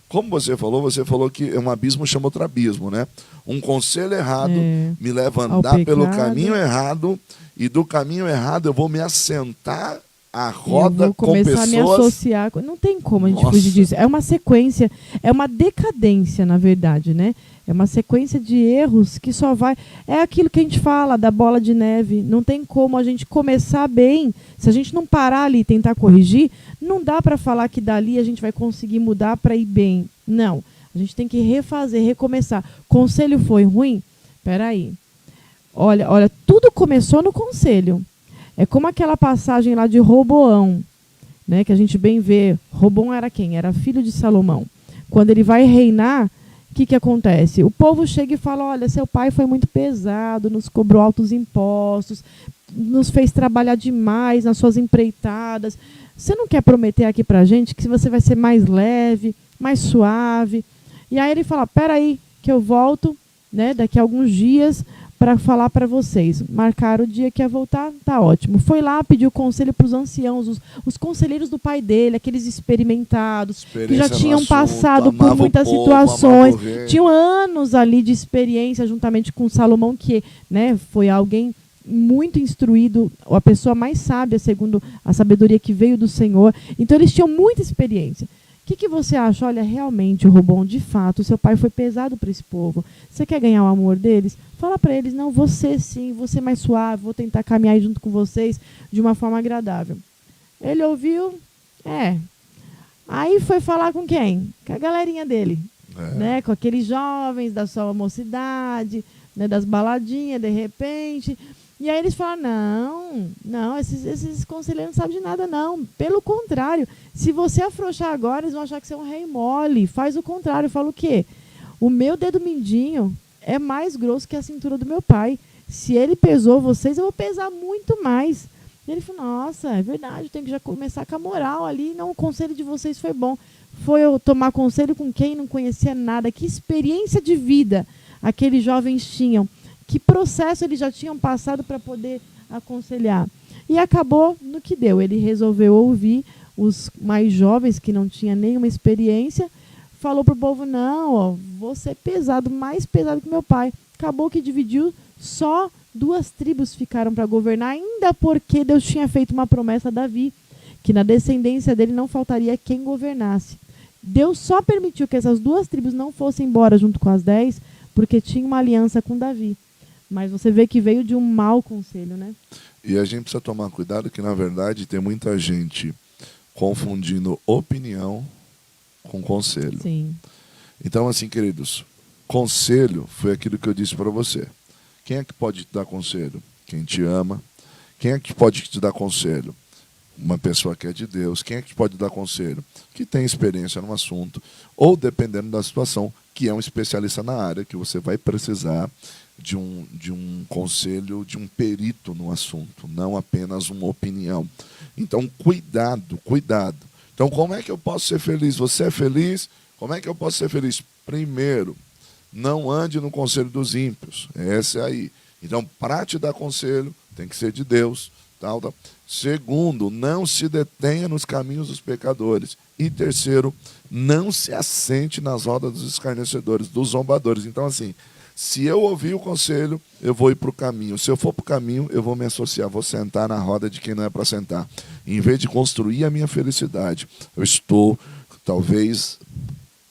Como você falou que um abismo chama outro abismo, né? Um conselho errado me leva a andar pelo caminho errado, e do caminho errado eu vou me assentar à roda com pessoas... começar a me associar. Não tem como a gente fugir disso. É uma sequência, é uma decadência, na verdade, né? É uma sequência de erros que só vai... É aquilo que a gente fala da bola de neve. Não tem como a gente começar bem. Se a gente não parar ali e tentar corrigir, não dá para falar que dali a gente vai conseguir mudar para ir bem. Não. A gente tem que refazer, recomeçar. Conselho foi ruim? Espera aí. Olha, tudo começou no conselho. É como aquela passagem lá de Roboão, né, que a gente bem vê. Roboão era quem? Era filho de Salomão. Quando ele vai reinar, o que acontece? O povo chega e fala, olha, seu pai foi muito pesado, nos cobrou altos impostos, nos fez trabalhar demais nas suas empreitadas. Você não quer prometer aqui pra gente que você vai ser mais leve, mais suave? E aí ele fala, peraí, que eu volto, né, daqui a alguns dias para falar para vocês. Marcaram o dia que ia voltar, tá ótimo. Foi lá, pediu conselho para os anciãos, os conselheiros do pai dele, aqueles experimentados, que já tinham passado por muitas situações, tinham anos ali de experiência juntamente com Salomão, que, né, foi alguém muito instruído, a pessoa mais sábia, segundo a sabedoria que veio do Senhor. Então eles tinham muita experiência. O que você acha? Olha, realmente, Roboão, de fato, seu pai foi pesado para esse povo. Você quer ganhar o amor deles? Fala para eles, não, você sim, você mais suave, vou tentar caminhar junto com vocês de uma forma agradável. Ele ouviu, Aí foi falar com quem? Com a galerinha dele, né? Com aqueles jovens da sua mocidade, né? Das baladinhas, de repente. E aí eles falam, não, esses conselheiros não sabem de nada, não. Pelo contrário, se você afrouxar agora, eles vão achar que você é um rei mole. Faz o contrário, fala o quê? O meu dedo mindinho é mais grosso que a cintura do meu pai. Se ele pesou vocês, eu vou pesar muito mais. E ele falou, nossa, é verdade, eu tenho que já começar com a moral ali. Não, o conselho de vocês foi bom. Foi eu tomar conselho com quem não conhecia nada. Que experiência de vida aqueles jovens tinham, que processo eles já tinham passado para poder aconselhar. E acabou no que deu. Ele resolveu ouvir os mais jovens, que não tinham nenhuma experiência, falou para o povo, não, ó, vou ser pesado, mais pesado que meu pai. Acabou que dividiu, só 2 tribos ficaram para governar, ainda porque Deus tinha feito uma promessa a Davi, que na descendência dele não faltaria quem governasse. Deus só permitiu que essas 2 tribos não fossem embora junto com as 10, porque tinha uma aliança com Davi. Mas você vê que veio de um mau conselho, né? E a gente precisa tomar cuidado que, na verdade, tem muita gente confundindo opinião com conselho. Sim. Então, assim, queridos, conselho foi aquilo que eu disse para você. Quem é que pode te dar conselho? Quem te ama. Quem é que pode te dar conselho? Uma pessoa que é de Deus. Quem é que pode dar conselho? Que tem experiência no assunto, ou, dependendo da situação, que é um especialista na área, que você vai precisar de um conselho, de um perito no assunto, não apenas uma opinião. Então, cuidado, cuidado. Então, como é que eu posso ser feliz? Você é feliz? Como é que eu posso ser feliz? Primeiro, não ande no conselho dos ímpios. Esse é aí. Então, para te dar conselho, tem que ser de Deus. Tal, tal. Segundo, não se detenha nos caminhos dos pecadores. E terceiro, não se assente nas rodas dos escarnecedores, dos zombadores. Então, assim, se eu ouvir o conselho, eu vou ir para o caminho. Se eu for para o caminho, eu vou me associar, vou sentar na roda de quem não é para sentar. Em vez de construir a minha felicidade, eu estou, talvez,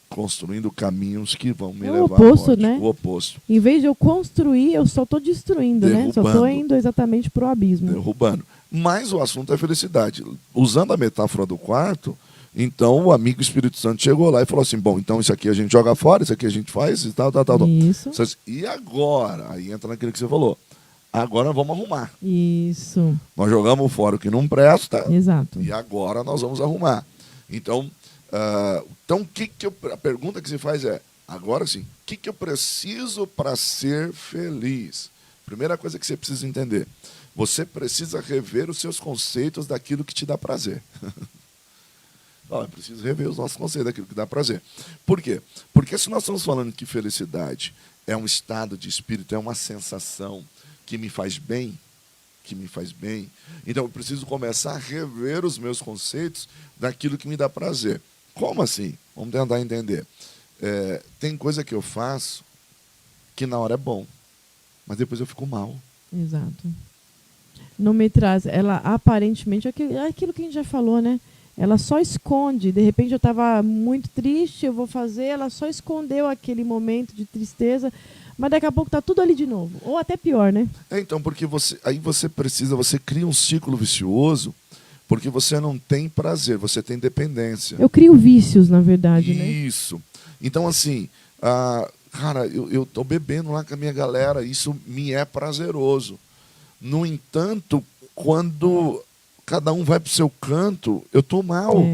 construindo caminhos que vão me levar oposto, à morte. né? O oposto. Em vez de eu construir, eu só estou destruindo, né? Só estou Derrubando. indo exatamente para o abismo. Derrubando. Mas o assunto é felicidade. Usando a metáfora do quarto, então o amigo Espírito Santo chegou lá e falou assim, bom, então isso aqui a gente joga fora, isso aqui a gente faz e tal. Isso. E agora? Aí entra naquilo que você falou. Agora vamos arrumar. Isso. Nós jogamos fora o que não presta. Exato. E agora nós vamos arrumar. Então, a pergunta que se faz é, agora sim, o que eu preciso para ser feliz? Primeira coisa que você precisa entender, você precisa rever os seus conceitos daquilo que te dá prazer. Eu preciso rever os nossos conceitos daquilo que dá prazer. Por quê? Porque se nós estamos falando que felicidade é um estado de espírito, é uma sensação que me faz bem, então eu preciso começar a rever os meus conceitos daquilo que me dá prazer. Como assim? Vamos tentar entender. Tem coisa que eu faço que na hora é bom, mas depois eu fico mal. Exato. Não me traz, ela aparentemente, é aquilo que a gente já falou, né? Ela só esconde. De repente eu estava muito triste, eu vou fazer, ela só escondeu aquele momento de tristeza, mas daqui a pouco está tudo ali de novo. Ou até pior, né? Então, porque você cria um ciclo vicioso, porque você não tem prazer, você tem dependência. Eu crio vícios, na verdade, né? Isso. Então, assim, cara, eu estou bebendo lá com a minha galera, isso me é prazeroso. No entanto, quando cada um vai para o seu canto, eu estou mal.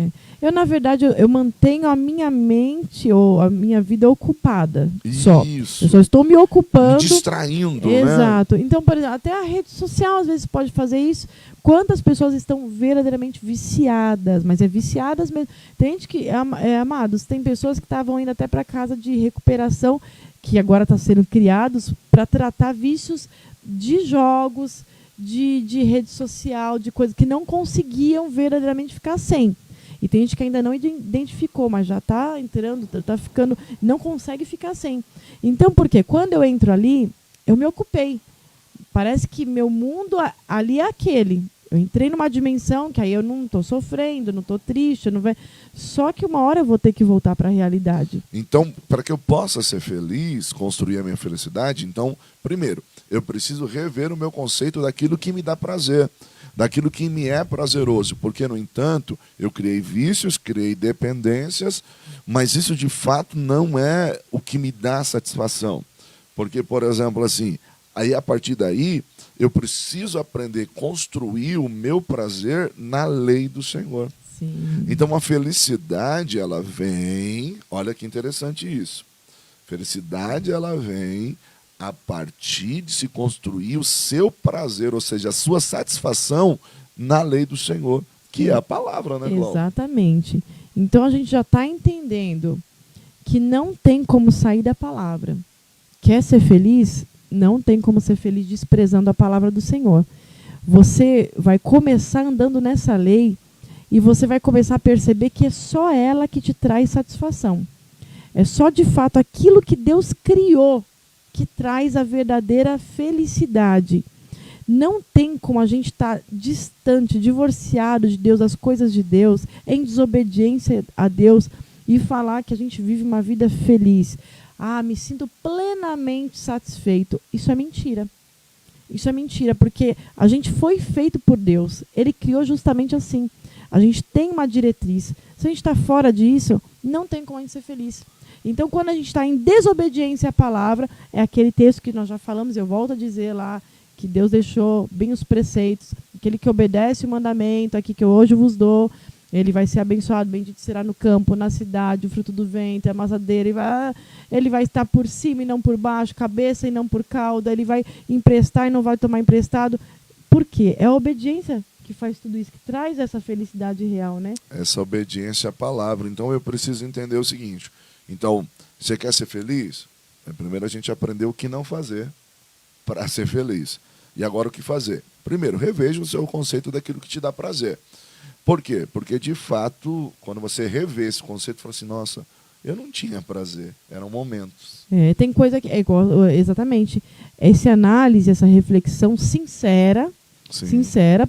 Eu, na verdade, eu mantenho a minha mente ou a minha vida ocupada. Só. Isso. Eu só estou me ocupando. Me distraindo, Exato. né? Então, por exemplo, até a rede social às vezes pode fazer isso. Quantas pessoas estão verdadeiramente viciadas, mas é viciadas mesmo. Tem gente que, amados, tem pessoas que estavam indo até para casa de recuperação, que agora está sendo criados para tratar vícios de jogos, de rede social, de coisas que não conseguiam verdadeiramente ficar sem. E tem gente que ainda não identificou, mas já está entrando, está ficando, não consegue ficar sem. Então, por quê? Quando eu entro ali, eu me ocupei. Parece que meu mundo ali é aquele. Eu entrei numa dimensão que aí eu não estou sofrendo, não estou triste, não vai. Só que uma hora eu vou ter que voltar para a realidade. Então, para que eu possa ser feliz, construir a minha felicidade, então, primeiro, eu preciso rever o meu conceito daquilo que me dá prazer, daquilo que me é prazeroso, porque, no entanto, eu criei vícios, criei dependências, mas isso de fato não é o que me dá satisfação. Porque, por exemplo, assim, aí a partir daí, eu preciso aprender a construir o meu prazer na lei do Senhor. Sim. Então, a felicidade, ela vem, olha que interessante isso, felicidade, ela vem a partir de se construir o seu prazer, ou seja, a sua satisfação na lei do Senhor, que é a palavra, né, Cláudia? Exatamente. Então a gente já está entendendo que não tem como sair da palavra. Quer ser feliz? Não tem como ser feliz desprezando a palavra do Senhor. Você vai começar andando nessa lei e você vai começar a perceber que é só ela que te traz satisfação. É só de fato aquilo que Deus criou que traz a verdadeira felicidade. Não tem como a gente estar distante, divorciado de Deus, das coisas de Deus, em desobediência a Deus e falar que a gente vive uma vida feliz. Ah, me sinto plenamente satisfeito. Isso é mentira. Isso é mentira, porque a gente foi feito por Deus. Ele criou justamente assim. A gente tem uma diretriz. Se a gente está fora disso, não tem como a gente ser feliz. Então, quando a gente está em desobediência à palavra, é aquele texto que nós já falamos, eu volto a dizer lá, que Deus deixou bem os preceitos, aquele que obedece o mandamento, aqui que eu hoje vos dou, ele vai ser abençoado, bendito será no campo, na cidade, o fruto do ventre, a maçadeira, ele vai estar por cima e não por baixo, cabeça e não por cauda, ele vai emprestar e não vai tomar emprestado. Por quê? É a obediência que faz tudo isso, que traz essa felicidade real, né? Essa obediência à palavra. Então eu preciso entender o seguinte. Então, você quer ser feliz? Primeiro a gente aprendeu o que não fazer para ser feliz. E agora o que fazer? Primeiro, reveja o seu conceito daquilo que te dá prazer. Por quê? Porque, de fato, quando você revê esse conceito, fala assim, nossa, eu não tinha prazer, eram momentos. Tem coisa que é igual, exatamente. Essa análise, essa reflexão sincera,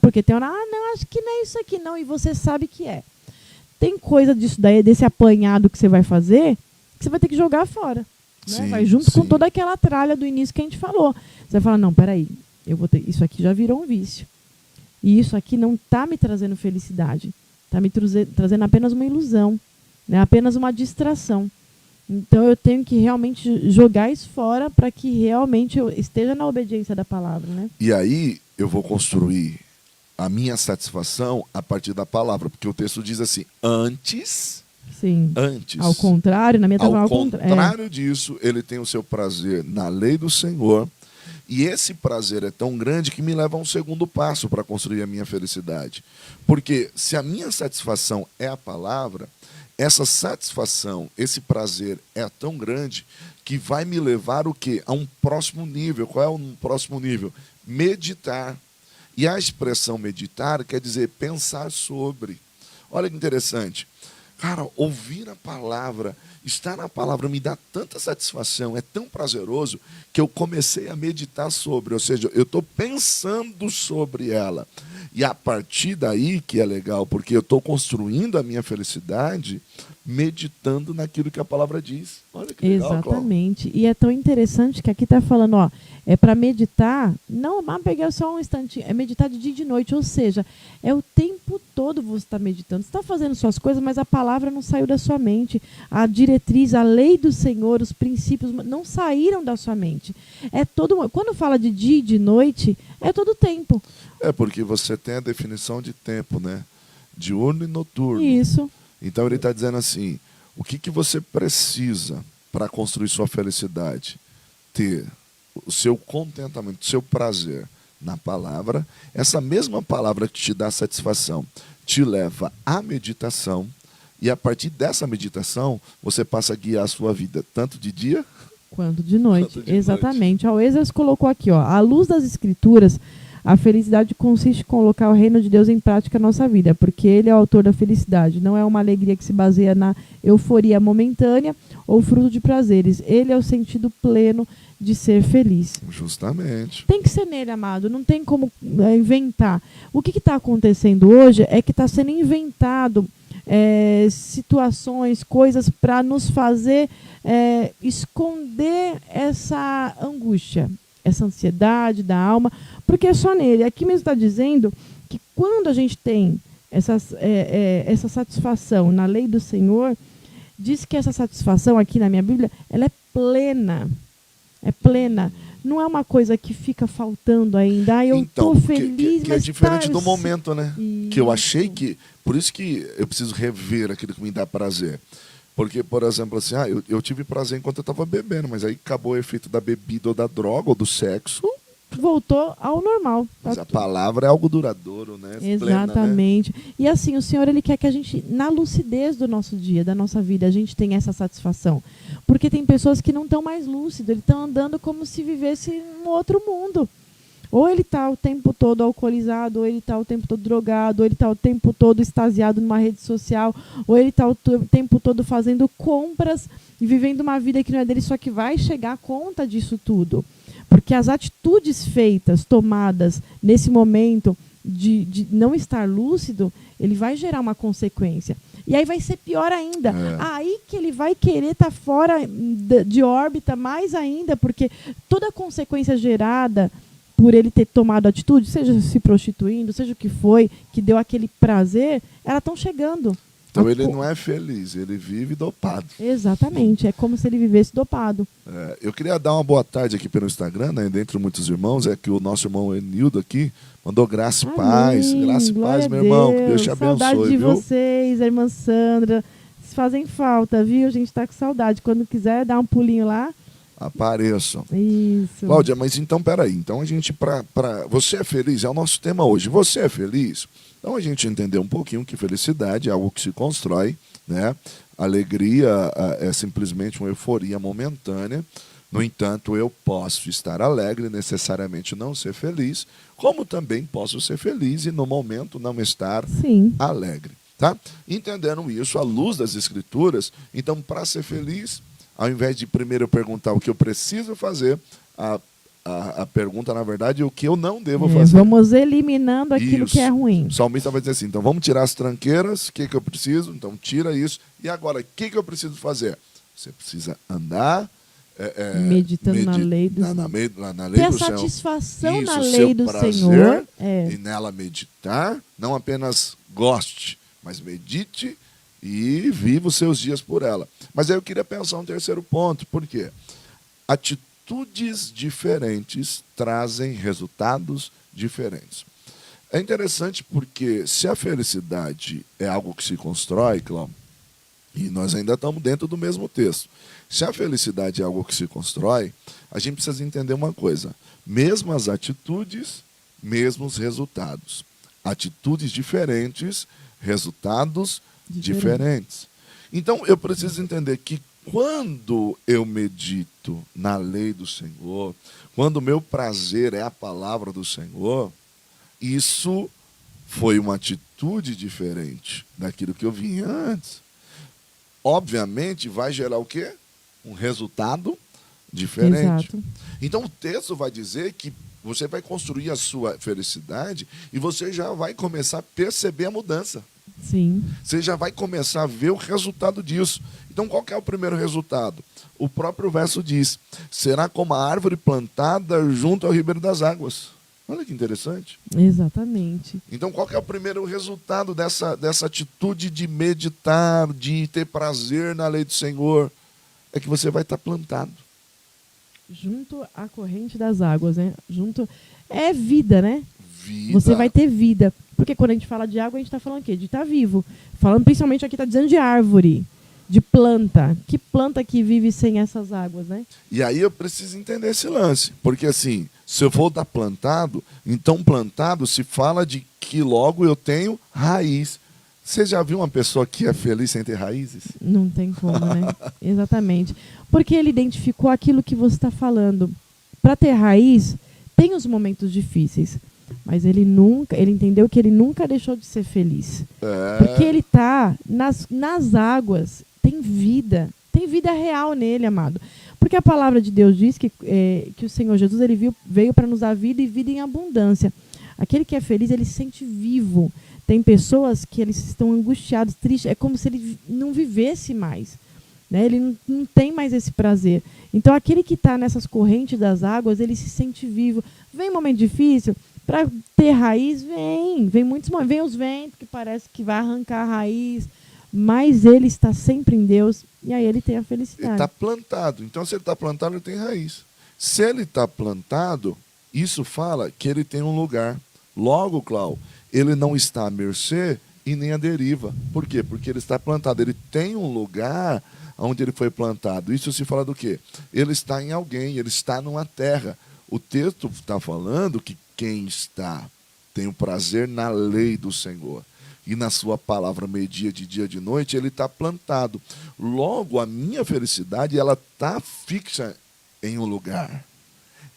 porque tem hora, não, acho que não é isso aqui não, e você sabe que é. Tem coisa disso daí, desse apanhado que você vai fazer, que você vai ter que jogar fora. Né? Vai junto com toda aquela tralha do início que a gente falou. Você vai falar, não, peraí, isso aqui já virou um vício. E isso aqui não está me trazendo felicidade. Está me trazendo apenas uma ilusão, né? Apenas uma distração. Então eu tenho que realmente jogar isso fora para que realmente eu esteja na obediência da palavra. Né? E aí eu vou construir a minha satisfação a partir da palavra. Porque o texto diz assim, antes... Sim. Antes. Ao contrário, na minha ao contrário disso, ele tem o seu prazer na lei do Senhor. E esse prazer é tão grande que me leva a um segundo passo para construir a minha felicidade. Porque se a minha satisfação é a palavra, essa satisfação, esse prazer é tão grande que vai me levar o quê? A um próximo nível. Qual é o próximo nível? Meditar. E a expressão meditar quer dizer pensar sobre. Olha que interessante. Cara, ouvir a palavra, estar na palavra me dá tanta satisfação, é tão prazeroso, que eu comecei a meditar sobre, ou seja, eu estou pensando sobre ela. E a partir daí, que é legal, porque eu estou construindo a minha felicidade meditando naquilo que a palavra diz. Olha que legal, exatamente. Cláudio. E é tão interessante que aqui está falando, ó, é para meditar, não pegar só um instantinho, é meditar de dia e de noite, ou seja, é o tempo todo você está meditando. Você está fazendo suas coisas, mas a palavra não saiu da sua mente. A diretriz, a lei do Senhor, os princípios não saíram da sua mente. Quando fala de dia e de noite, é todo o tempo. É porque você tem a definição de tempo, né? Diurno e noturno. Isso. Então ele está dizendo assim, o que você precisa para construir sua felicidade? Ter o seu contentamento, o seu prazer na palavra. Essa mesma palavra que te dá satisfação te leva à meditação. E a partir dessa meditação, você passa a guiar a sua vida, tanto de dia quanto de noite. Exatamente. O Esdras colocou aqui, ó, à luz das Escrituras, a felicidade consiste em colocar o reino de Deus em prática na nossa vida, porque Ele é o autor da felicidade. Não é uma alegria que se baseia na euforia momentânea ou fruto de prazeres. Ele é o sentido pleno de ser feliz. Justamente. Tem que ser nele, amado. Não tem como inventar. O que está acontecendo hoje é que está sendo inventado situações, coisas para nos fazer esconder essa angústia, essa ansiedade da alma, porque é só nele. Aqui mesmo está dizendo que quando a gente tem essa satisfação na lei do Senhor, diz que essa satisfação aqui na minha Bíblia, ela é plena. É plena. Não é uma coisa que fica faltando ainda. Eu estou feliz, que mas é diferente do momento, né? Isso. Que eu achei que... Por isso que eu preciso rever aquilo que me dá prazer. Porque, por exemplo, assim, eu tive prazer enquanto eu estava bebendo, mas aí acabou o efeito da bebida ou da droga ou do sexo, voltou ao normal. Mas a palavra é algo duradouro, né? Exatamente. Plena, né? E assim, o Senhor, ele quer que a gente, na lucidez do nosso dia, da nossa vida, a gente tenha essa satisfação. Porque tem pessoas que não estão mais lúcidos, eles estão andando como se vivesse um outro mundo. Ou ele está o tempo todo alcoolizado, ou ele está o tempo todo drogado, ou ele está o tempo todo extasiado numa rede social, ou ele está o tempo todo fazendo compras e vivendo uma vida que não é dele, só que vai chegar a conta disso tudo. Porque as atitudes feitas, tomadas nesse momento de não estar lúcido, ele vai gerar uma consequência. E aí vai ser pior ainda. Aí que ele vai querer estar fora de órbita mais ainda, porque toda a consequência gerada por ele ter tomado atitude, seja se prostituindo, seja o que foi, que deu aquele prazer, elas estão chegando. Então ele não é feliz, ele vive dopado. Exatamente, é como se ele vivesse dopado. Eu queria dar uma boa tarde aqui pelo Instagram, né, dentre muitos irmãos, é que o nosso irmão Enildo aqui mandou graça e paz. Graça e paz, meu irmão, que Deus te abençoe. Saudade de viu? vocês, a irmã Sandra, vocês fazem falta, viu? A gente está com saudade. Quando quiser dar um pulinho lá, apareçam. Isso. Cláudia, mas então, peraí. Então a gente, você é feliz? É o nosso tema hoje. Você é feliz? Então a gente entendeu um pouquinho que felicidade é algo que se constrói, né? Alegria é simplesmente uma euforia momentânea. No entanto, eu posso estar alegre, necessariamente não ser feliz, como também posso ser feliz e no momento não estar alegre. Tá? Entendendo isso à luz das Escrituras, então para ser feliz, ao invés de primeiro eu perguntar o que eu preciso fazer, a pergunta, na verdade, é o que eu não devo fazer. Vamos eliminando aquilo que é ruim. O salmista vai dizer assim, então vamos tirar as tranqueiras, o que eu preciso? Então tira isso. E agora, o que eu preciso fazer? Você precisa andar meditando na lei do Senhor. Na lei ter a do Senhor. Satisfação Isso, na lei do prazer, Senhor. E nela meditar, não apenas goste, mas medite e viva os seus dias por ela. Mas aí eu queria pensar um terceiro ponto. Por quê? Atitudes diferentes trazem resultados diferentes. É interessante porque se a felicidade é algo que se constrói, Cláudio, e nós ainda estamos dentro do mesmo texto. Se a felicidade é algo que se constrói, a gente precisa entender uma coisa. Mesmas atitudes, mesmos resultados. Atitudes diferentes, resultados diferentes. Então, eu preciso entender que quando eu medito na lei do Senhor, quando o meu prazer é a palavra do Senhor, isso foi uma atitude diferente daquilo que eu vinha antes. Obviamente, vai gerar o quê? Um resultado diferente. Exato. Então, o texto vai dizer que você vai construir a sua felicidade e você já vai começar a perceber a mudança. Sim. Você já vai começar a ver o resultado disso. Então, qual que é o primeiro resultado? O próprio verso diz, será como a árvore plantada junto ao ribeiro das águas. Olha que interessante. Exatamente. Então, qual que é o primeiro resultado dessa atitude de meditar, de ter prazer na lei do Senhor? É que você vai estar plantado. Junto à corrente das águas, né? Junto... É vida, né? Vida. Você vai ter vida. Porque quando a gente fala de água, a gente está falando o quê? De estar vivo. Falando principalmente aqui, está dizendo de árvore, de planta. Que planta que vive sem essas águas, né? E aí eu preciso entender esse lance. Porque assim, se eu vou estar plantado, então plantado se fala de que logo eu tenho raiz. Você já viu uma pessoa que é feliz sem ter raízes? Não tem como, né? Exatamente. Porque ele identificou aquilo que você está falando. Para ter raiz, tem os momentos difíceis. Mas ele entendeu que ele nunca deixou de ser feliz. Porque ele está nas águas, tem vida real nele, amado. Porque a palavra de Deus diz que o Senhor Jesus ele veio para nos dar vida e vida em abundância. Aquele que é feliz, ele se sente vivo. Tem pessoas que eles estão angustiados, tristes, é como se ele não vivesse mais. Né? Ele não tem mais esse prazer. Então, aquele que está nessas correntes das águas, ele se sente vivo. Vem um momento difícil, para ter raiz, vem muitos momentos. Vem os ventos, que parece que vai arrancar a raiz, mas ele está sempre em Deus, e aí ele tem a felicidade. Ele está plantado. Então, se ele está plantado, ele tem raiz. Se ele está plantado, isso fala que ele tem um lugar. Logo, Cláudio, ele não está à mercê e nem à deriva. Por quê? Porque ele está plantado. Ele tem um lugar onde ele foi plantado. Isso se fala do quê? Ele está em alguém, ele está numa terra O texto está falando que quem tem o prazer na lei do Senhor e na sua palavra meio-dia, de dia, de noite, ele está plantado. Logo, a minha felicidade ela está fixa em um lugar,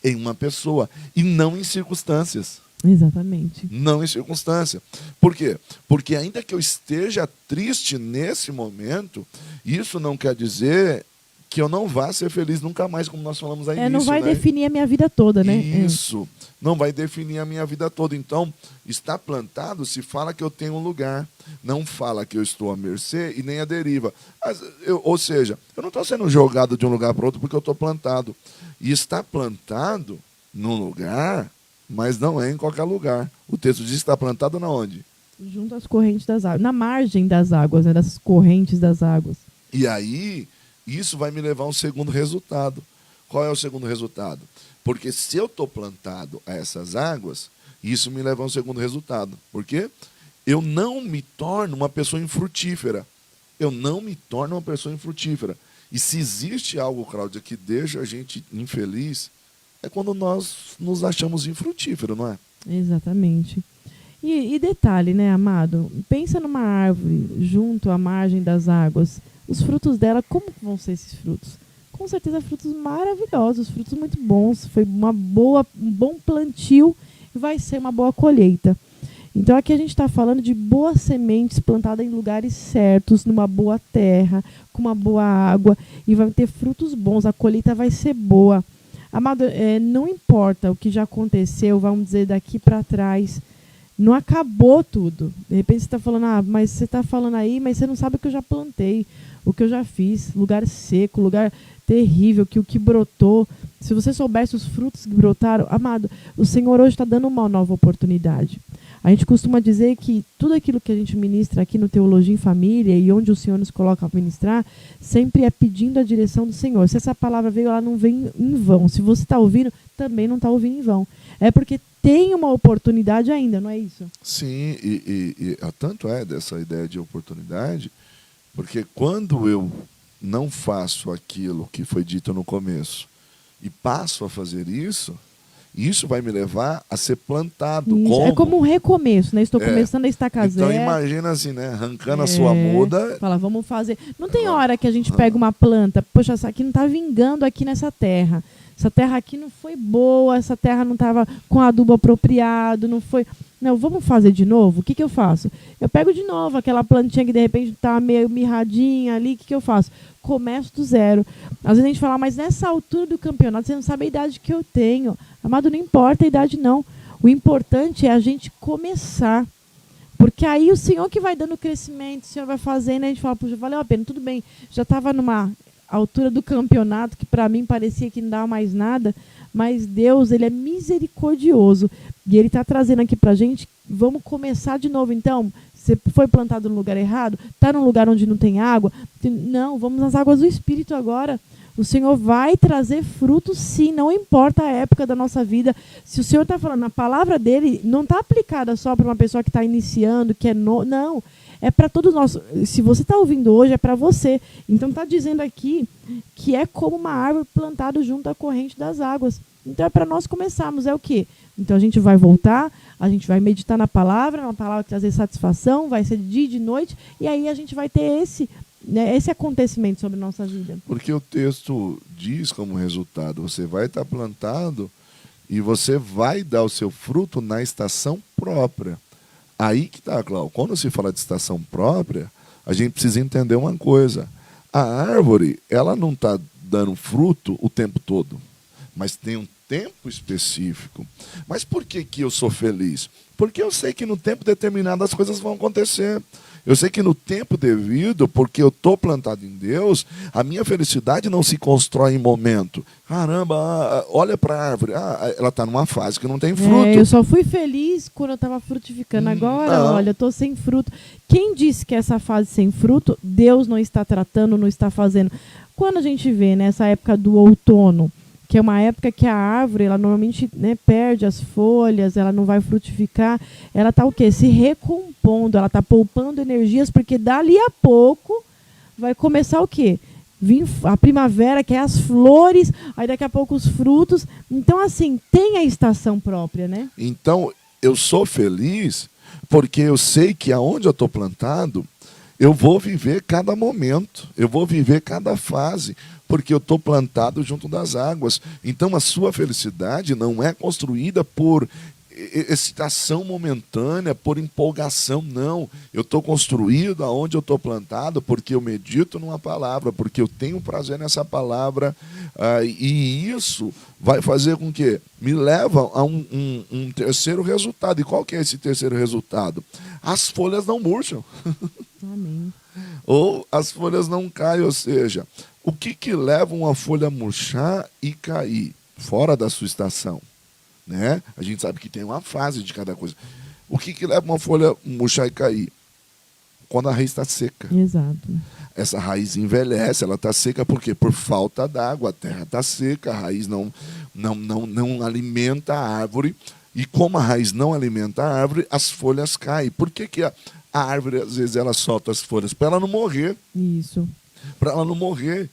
em uma pessoa, e não em circunstâncias. Exatamente. Não em circunstância. Por quê? Porque ainda que eu esteja triste nesse momento, isso não quer dizer que eu não vá ser feliz nunca mais, como nós falamos aí. Não vai definir a minha vida toda, né? Isso, não vai definir a minha vida toda. Então, está plantado se fala que eu tenho um lugar, não fala que eu estou à mercê e nem à deriva. Ou seja, eu não estou sendo jogado de um lugar para outro porque eu estou plantado. E está plantado num lugar, mas não é em qualquer lugar. O texto diz que está plantado na onde? Junto às correntes das águas, na margem das águas, né? Das correntes das águas. E aí, isso vai me levar a um segundo resultado. Qual é o segundo resultado? Porque se eu estou plantado a essas águas, isso me leva a um segundo resultado. Por quê? Eu não me torno uma pessoa infrutífera. Eu não me torno uma pessoa infrutífera. E se existe algo, Cláudia, que deixa a gente infeliz, é quando nós nos achamos infrutíferos, não é? Exatamente. E detalhe, né, amado? Pensa numa árvore junto à margem das águas. Os frutos dela, como vão ser esses frutos? Com certeza frutos maravilhosos, frutos muito bons. Foi um bom plantio e vai ser uma boa colheita. Então aqui a gente está falando de boas sementes plantadas em lugares certos, numa boa terra, com uma boa água, e vai ter frutos bons, a colheita vai ser boa. Amado, não importa o que já aconteceu, vamos dizer, daqui para trás, não acabou tudo. De repente você está falando, mas você está falando aí, mas você não sabe o que eu já plantei, o que eu já fiz, lugar seco, lugar terrível, o que brotou. Se você soubesse os frutos que brotaram, amado, o Senhor hoje está dando uma nova oportunidade. A gente costuma dizer que tudo aquilo que a gente ministra aqui no Teologia em Família e onde o Senhor nos coloca a ministrar, sempre é pedindo a direção do Senhor. Se essa palavra veio, ela não vem em vão. Se você está ouvindo, também não está ouvindo em vão. É porque tem uma oportunidade ainda, não é isso? Sim, e tanto é dessa ideia de oportunidade, porque quando eu não faço aquilo que foi dito no começo e passo a fazer isso, isso vai me levar a ser plantado. É como um recomeço, né? Estou começando a estacar zero. Então imagina assim, né? Arrancando a sua muda. Fala, vamos fazer. Não tem hora que a gente pega uma planta, poxa, essa aqui não está vingando aqui nessa terra. Essa terra aqui não foi boa, essa terra não estava com adubo apropriado, não foi. Não, vamos fazer de novo? O que eu faço? Eu pego de novo aquela plantinha que de repente está meio mirradinha ali, o que eu faço? Começo do zero. Às vezes a gente fala, mas nessa altura do campeonato você não sabe a idade que eu tenho. Amado, não importa a idade não. O importante é a gente começar. Porque aí o Senhor que vai dando crescimento, o Senhor vai fazendo, a gente fala, puxa, valeu a pena, tudo bem. Já estava numa altura do campeonato que para mim parecia que não dava mais nada, mas Deus, Ele é misericordioso. E Ele está trazendo aqui para a gente, vamos começar de novo. Então, você foi plantado no lugar errado? Está num lugar onde não tem água? Não, vamos nas águas do Espírito agora. O Senhor vai trazer frutos, sim, não importa a época da nossa vida. Se o Senhor está falando, a palavra dele não está aplicada só para uma pessoa que está iniciando, que é não, é para todos nós. Se você está ouvindo hoje, é para você. Então está dizendo aqui que é como uma árvore plantada junto à corrente das águas. Então é para nós começarmos, é o quê? Então a gente vai voltar, a gente vai meditar na palavra, uma palavra que trazer satisfação, vai ser de dia e de noite, e aí a gente vai ter esse acontecimento sobre a nossa vida. Porque o texto diz como resultado, você vai estar plantado e você vai dar o seu fruto na estação própria. Aí que está, Cláudio. Quando se fala de estação própria, a gente precisa entender uma coisa. A árvore, ela não está dando fruto o tempo todo, mas tem um tempo específico. Mas por que eu sou feliz? Porque eu sei que no tempo determinado as coisas vão acontecer. Eu sei que no tempo devido, porque eu estou plantado em Deus, a minha felicidade não se constrói em momento. Caramba, olha para a árvore, ela está numa fase que não tem fruto. Eu só fui feliz quando eu estava frutificando. Agora, olha, eu estou sem fruto. Quem disse que essa fase sem fruto, Deus não está tratando, não está fazendo? Quando a gente vê nessa época do outono, que é uma época que a árvore, ela normalmente, né, perde as folhas, ela não vai frutificar, ela está o quê? Se recompondo, ela está poupando energias, porque dali a pouco vai começar o quê? vir a primavera, que é as flores, aí daqui a pouco os frutos. Então, assim, tem a estação própria, né? Então, eu sou feliz porque eu sei que aonde eu estou plantado, eu vou viver cada momento, eu vou viver cada fase, porque eu estou plantado junto das águas. Então, a sua felicidade não é construída por excitação momentânea, por empolgação, não. Eu estou construído aonde eu estou plantado porque eu medito numa palavra, porque eu tenho prazer nessa palavra, e isso vai fazer com que me leva a um terceiro resultado. E qual que é esse terceiro resultado? As folhas não murcham. Amém. Ou as folhas não caem, ou seja, o que leva uma folha a murchar e cair fora da sua estação? Né? A gente sabe que tem uma fase de cada coisa. O que leva uma folha murchar e cair? Quando a raiz está seca. Exato. Essa raiz envelhece, ela está seca por quê? Por falta d'água. A terra está seca, a raiz não alimenta a árvore. E como a raiz não alimenta a árvore, as folhas caem. Por que a árvore, às vezes, ela solta as folhas? Para ela não morrer. Isso. Para ela não morrer.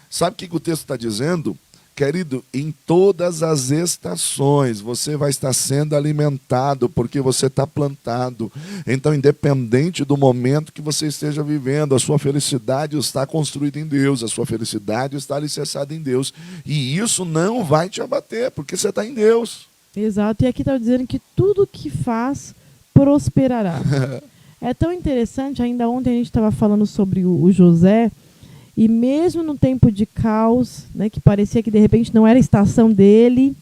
Sabe o que o texto está dizendo? Querido, em todas as estações você vai estar sendo alimentado, porque você está plantado. Então, independente do momento que você esteja vivendo, a sua felicidade está construída em Deus, a sua felicidade está alicerçada em Deus. E isso não vai te abater, porque você está em Deus. Exato, e aqui está dizendo que tudo que faz prosperará. É tão interessante, ainda ontem a gente estava falando sobre o José. E mesmo no tempo de caos, né, que parecia que de repente não era a estação dele,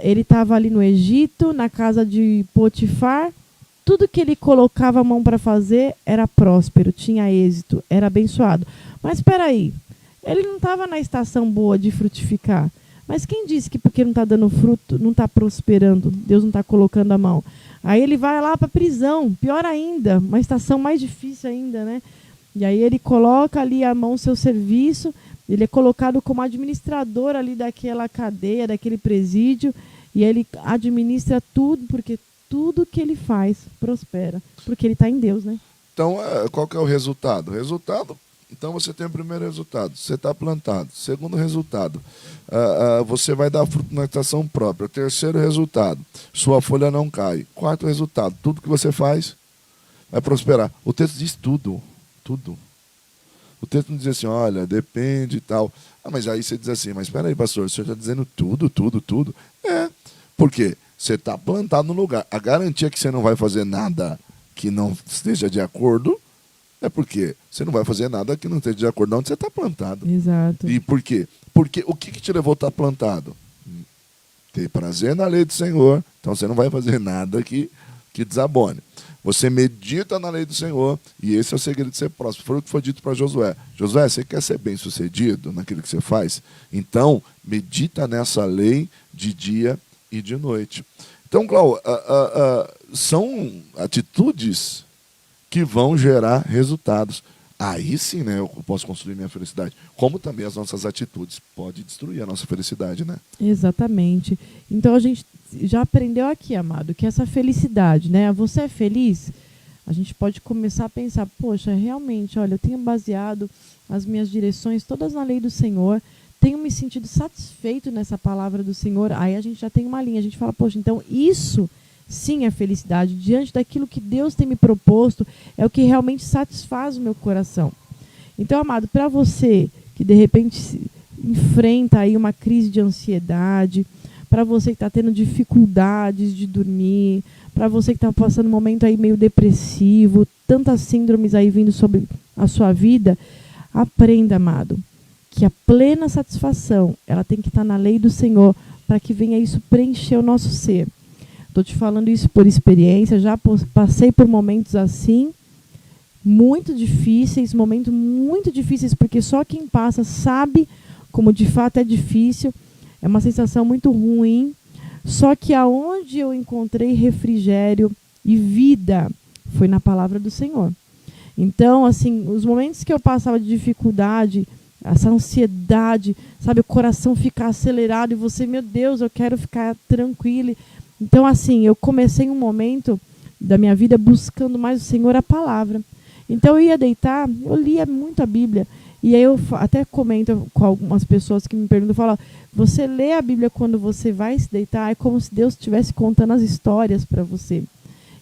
ele estava ali no Egito, na casa de Potifar. Tudo que ele colocava a mão para fazer era próspero, tinha êxito, era abençoado. Mas espera aí, ele não estava na estação boa de frutificar. Mas quem disse que porque não está dando fruto, não está prosperando, Deus não está colocando a mão? Aí ele vai lá para a prisão, pior ainda, uma estação mais difícil ainda, né? E aí ele coloca ali a mão, seu serviço, ele é colocado como administrador ali daquela cadeia, daquele presídio, e ele administra tudo, porque tudo que ele faz prospera, porque ele está em Deus, né? Então, qual que é o resultado? Então você tem o primeiro resultado, você está plantado. Segundo resultado, você vai dar fruto na estação própria. Terceiro resultado, sua folha não cai. Quarto resultado, tudo que você faz vai prosperar. O texto diz tudo. Tudo. O texto não diz assim, olha, depende e tal. Mas aí você diz assim, mas espera aí, pastor, o senhor está dizendo tudo, tudo, tudo. Por quê? Você está plantado no lugar. A garantia que você não vai fazer nada que não esteja de acordo é porque você não vai fazer nada que não esteja de acordo onde você está plantado. Exato. E por quê? Porque o que te levou a estar plantado? Ter prazer na lei do Senhor. Então você não vai fazer nada que desabone. Você medita na lei do Senhor, e esse é o segredo de ser próspero. Foi o que foi dito para Josué. Josué, você quer ser bem-sucedido naquilo que você faz? Então, medita nessa lei de dia e de noite. Então, Cláudio, são atitudes que vão gerar resultados. Aí sim, né, eu posso construir minha felicidade. Como também as nossas atitudes podem destruir a nossa felicidade, né? Exatamente. Então a gente já aprendeu aqui, amado, que essa felicidade, né? Você é feliz? A gente pode começar a pensar, poxa, realmente, olha, eu tenho baseado as minhas direções todas na lei do Senhor, tenho me sentido satisfeito nessa palavra do Senhor. Aí a gente já tem uma linha, a gente fala, poxa, então isso sim é felicidade, diante daquilo que Deus tem me proposto, é o que realmente satisfaz o meu coração. Então, amado, para você que de repente enfrenta aí uma crise de ansiedade, para você que está tendo dificuldades de dormir, para você que está passando um momento aí meio depressivo, tantas síndromes aí vindo sobre a sua vida, aprenda, amado, que a plena satisfação, ela tem que estar na lei do Senhor, para que venha isso preencher o nosso ser. Estou te falando isso por experiência, já passei por momentos assim, muito difíceis, porque só quem passa sabe como de fato é difícil, é uma sensação muito ruim, só que aonde eu encontrei refrigério e vida foi na palavra do Senhor. Então, assim, os momentos que eu passava de dificuldade, essa ansiedade, sabe, o coração ficar acelerado e você, meu Deus, eu quero ficar tranquilo. Então, assim, eu comecei um momento da minha vida buscando mais o Senhor, a palavra. Então, eu ia deitar, eu lia muito a Bíblia. E aí eu até comento com algumas pessoas que me perguntam, falam, você lê a Bíblia quando você vai se deitar, é como se Deus estivesse contando as histórias para você.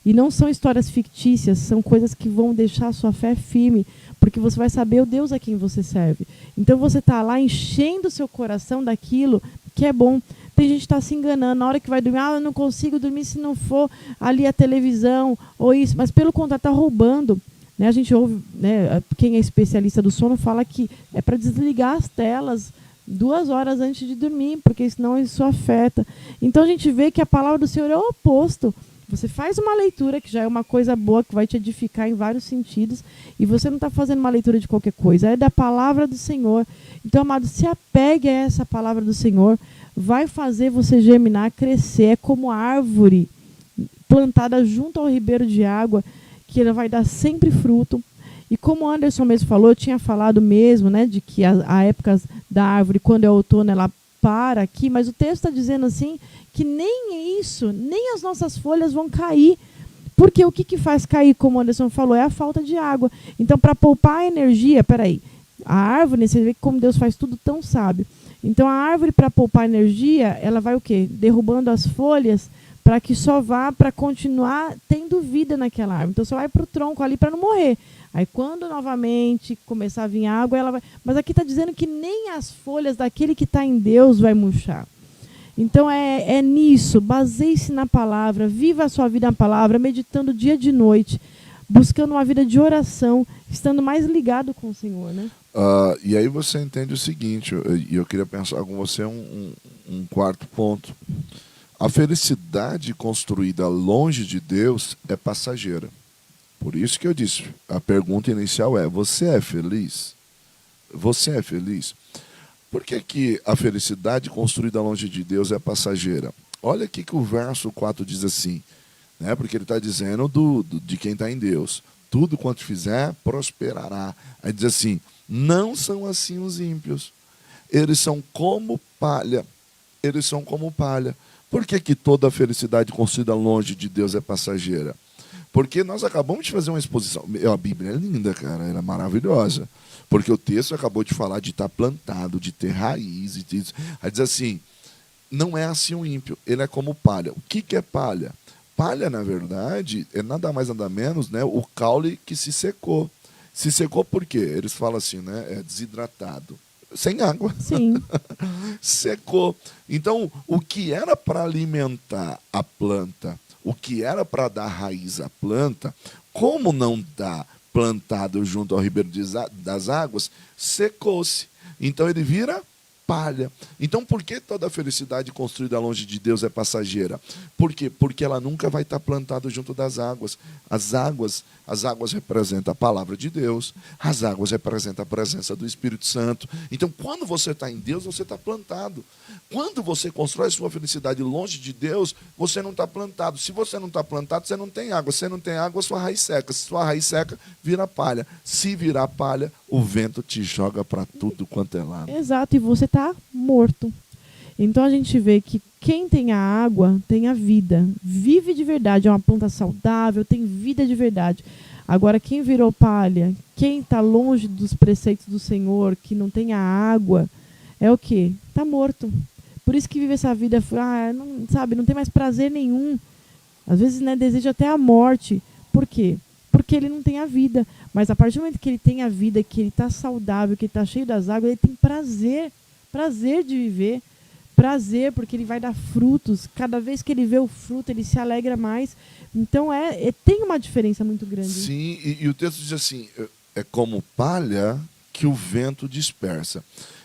E não são histórias fictícias, são coisas que vão deixar a sua fé firme, porque você vai saber o Deus a quem você serve. Então você está lá enchendo o seu coração daquilo que é bom. Tem gente que está se enganando, na hora que vai dormir, eu não consigo dormir se não for ali a televisão ou isso, mas pelo contrário, está roubando. Né? A gente ouve, né, quem é especialista do sono fala que é para desligar as telas 2 horas antes de dormir, porque senão isso afeta. Então a gente vê que a palavra do Senhor é o oposto. Você faz uma leitura, que já é uma coisa boa, que vai te edificar em vários sentidos, e você não está fazendo uma leitura de qualquer coisa, é da palavra do Senhor. Então, amado, se apegue a essa palavra do Senhor, vai fazer você germinar, crescer, é como a árvore plantada junto ao ribeiro de água, que ela vai dar sempre fruto. E como o Anderson mesmo falou, eu tinha falado mesmo, né, de que a época da árvore, quando é outono, ela para aqui, mas o texto está dizendo assim, que nem isso, nem as nossas folhas vão cair. Porque o que faz cair, como o Anderson falou, é a falta de água. Então, para poupar a energia, a árvore, você vê como Deus faz tudo tão sábio. Então, a árvore, para poupar energia, ela vai o quê? Derrubando as folhas para que só vá para continuar tendo vida naquela árvore. Então, só vai para o tronco ali para não morrer. Aí, quando novamente começar a vir água, ela vai... Mas aqui está dizendo que nem as folhas daquele que está em Deus vai murchar. Então, é nisso. Baseie-se na palavra. Viva a sua vida na palavra, meditando dia e noite, buscando uma vida de oração, estando mais ligado com o Senhor, né? E aí você entende o seguinte, e eu queria pensar com você um quarto ponto. A felicidade construída longe de Deus é passageira. Por isso que eu disse, a pergunta inicial é, você é feliz? Você é feliz? Por que a felicidade construída longe de Deus é passageira? Olha aqui que o verso 4 diz assim, né? Porque ele está dizendo de quem está em Deus. Tudo quanto fizer, prosperará. Aí diz assim, não são assim os ímpios. Eles são como palha. Eles são como palha. Por que toda a felicidade construída longe de Deus é passageira? Porque nós acabamos de fazer uma exposição. A Bíblia é linda, cara, ela é maravilhosa. Porque o texto acabou de falar de estar plantado, de ter raiz. Aí diz assim, não é assim o ímpio, ele é como palha. O que é palha? Palha, na verdade, é nada mais nada menos, né, o caule que se secou. Se secou por quê? Eles falam assim, né, é desidratado. Sem água. Sim. Secou. Então, o que era para alimentar a planta, o que era para dar raiz à planta, como não dá plantado junto ao ribeiro das águas, secou-se. Então, ele vira palha. Então, por que toda a felicidade construída longe de Deus é passageira? Por quê? Porque ela nunca vai estar plantada junto das águas. As águas representam a palavra de Deus, as águas representam a presença do Espírito Santo. Então, quando você está em Deus, você está plantado. Quando você constrói sua felicidade longe de Deus, você não está plantado. Se você não está plantado, você não tem água. Se você não tem água, sua raiz seca. Se sua raiz seca, vira palha. Se virar palha, o vento te joga para tudo quanto é lado. Exato, e você está morto. Então a gente vê que quem tem a água tem a vida. Vive de verdade, é uma planta saudável, tem vida de verdade. Agora, quem virou palha, quem está longe dos preceitos do Senhor, que não tem a água, é o quê? Está morto. Por isso que vive essa vida, não, sabe, não tem mais prazer nenhum. Às vezes, né, deseja até a morte. Por quê? Porque ele não tem a vida. Mas a partir do momento que ele tem a vida, que ele está saudável, que ele está cheio das águas, ele tem prazer de viver. Prazer, porque ele vai dar frutos. Cada vez que ele vê o fruto, ele se alegra mais. Então, tem uma diferença muito grande. Sim, e o texto diz assim, é como palha que o vento dispersa.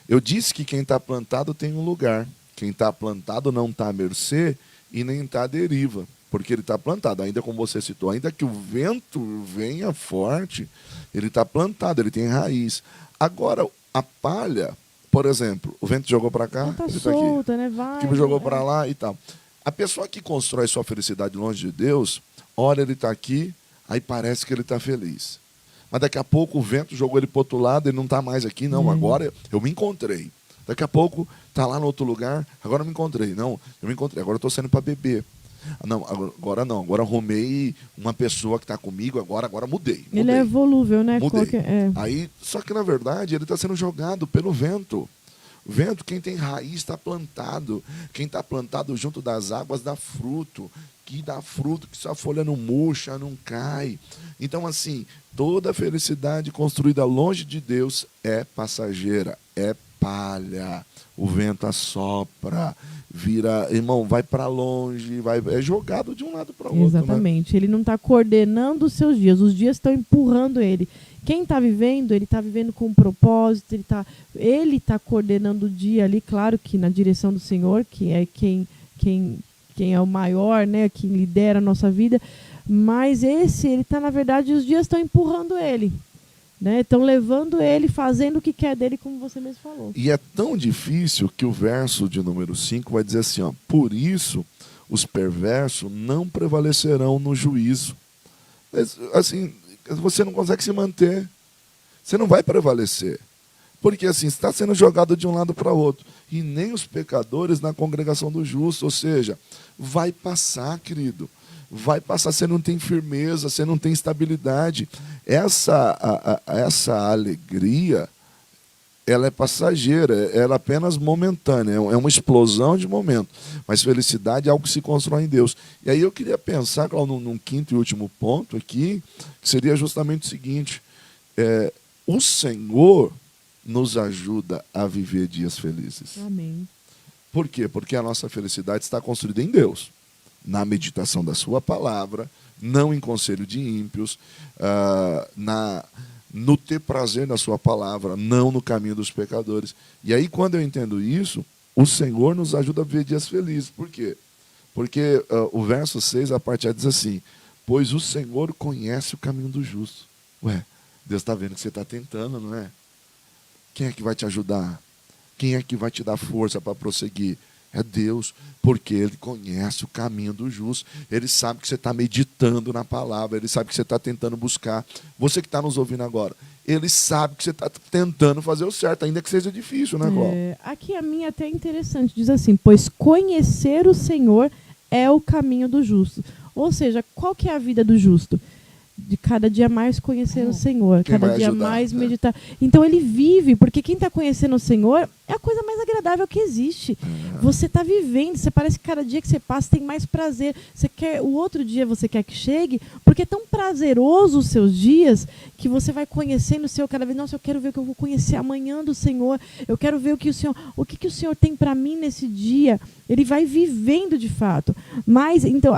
Eu disse que quem está plantado tem um lugar. Quem está plantado não está à mercê e nem está à deriva. Porque ele está plantado, ainda como você citou, ainda que o vento venha forte, ele está plantado, ele tem raiz. Agora, a palha, por exemplo, o vento jogou para cá, tá ele solta, está aqui. né? Vai, que jogou para lá e tal. A pessoa que constrói sua felicidade longe de Deus, olha, ele está aqui, aí parece que ele está feliz. Mas daqui a pouco o vento jogou ele para o outro lado, ele não está mais aqui, não, agora eu me encontrei. Daqui a pouco está lá no outro lugar, agora eu me encontrei. Não, eu me encontrei, agora eu estou saindo para beber. Não, agora não. Agora arrumei uma pessoa que está comigo, agora mudei. Ele é volúvel, né? Mudei. É. Aí, só que na verdade ele está sendo jogado pelo vento. O vento, quem tem raiz está plantado. Quem está plantado junto das águas dá fruto. Que dá fruto, que sua folha não murcha, não cai. Então, assim, toda felicidade construída longe de Deus é passageira, é palha. O vento assopra, vira, irmão, vai para longe, é jogado de um lado para o outro. Exatamente. Né? Ele não está coordenando os seus dias. Os dias estão empurrando ele. Quem está vivendo, ele está vivendo com um propósito. Ele tá coordenando o dia ali, claro que na direção do Senhor, que é quem é o maior, né, quem lidera a nossa vida, mas ele está, na verdade, os dias estão empurrando ele, né, estão levando ele, fazendo o que quer dele, como você mesmo falou. E é tão difícil que o verso de número 5 vai dizer assim, ó, por isso os perversos não prevalecerão no juízo. Assim, você não consegue se manter, você não vai prevalecer. Porque assim, está sendo jogado de um lado para o outro. E nem os pecadores na congregação do justo. Ou seja, vai passar, querido. Vai passar, você não tem firmeza, você não tem estabilidade. Essa alegria, ela é passageira, ela é apenas momentânea. É uma explosão de momento. Mas felicidade é algo que se constrói em Deus. E aí eu queria pensar, Cláudio, num quinto e último ponto aqui, que seria justamente o seguinte. O Senhor nos ajuda a viver dias felizes. Amém. Por quê? Porque a nossa felicidade está construída em Deus, na meditação da sua palavra, não em conselho de ímpios, no ter prazer na sua palavra, não no caminho dos pecadores. E aí, quando eu entendo isso, o Senhor nos ajuda a viver dias felizes. Por quê? Porque o verso 6, a parte A diz assim, pois o Senhor conhece o caminho do justo. Ué, Deus está vendo que você está tentando, não é? Quem é que vai te ajudar? Quem é que vai te dar força para prosseguir? É Deus, porque Ele conhece o caminho do justo. Ele sabe que você está meditando na palavra, Ele sabe que você está tentando buscar. Você que está nos ouvindo agora, Ele sabe que você está tentando fazer o certo, ainda que seja difícil, né, Cláudio? Aqui a minha até é interessante, diz assim, pois conhecer o Senhor é o caminho do justo. Ou seja, qual que é a vida do justo? De cada dia mais conhecer o Senhor, cada dia mais meditar. Então ele vive, porque quem está conhecendo o Senhor é a coisa mais agradável que existe. Você está vivendo, você parece que cada dia que você passa tem mais prazer. O outro dia você quer que chegue, porque é tão prazeroso os seus dias que você vai conhecendo o Senhor cada vez. Nossa, eu quero ver o que eu vou conhecer amanhã do Senhor. Eu quero ver o que o Senhor tem para mim nesse dia. Ele vai vivendo de fato. Mas, então,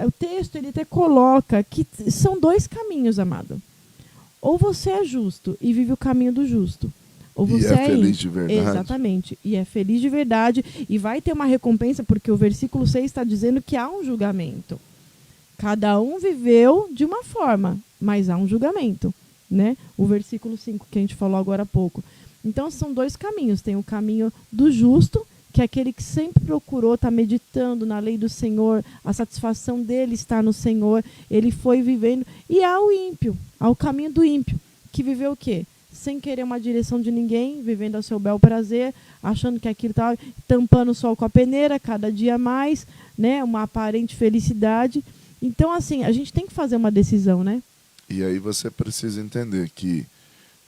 o texto ele até coloca que são dois caminhos, amado. Ou você é justo e vive o caminho do justo. Ou você é feliz de verdade. Exatamente. E é feliz de verdade. E vai ter uma recompensa, porque o versículo 6 está dizendo que há um julgamento. Cada um viveu de uma forma, mas há um julgamento. Né? O versículo 5 que a gente falou agora há pouco. Então são dois caminhos. Tem o caminho do justo, que é aquele que sempre procurou estar meditando na lei do Senhor, a satisfação dele está no Senhor, ele foi vivendo. E há o ímpio, há o caminho do ímpio, que viveu o quê? Sem querer uma direção de ninguém, vivendo ao seu bel prazer, achando que aquilo estava tampando o sol com a peneira, cada dia mais, né? Uma aparente felicidade. Então, assim, a gente tem que fazer uma decisão, né? E aí você precisa entender que,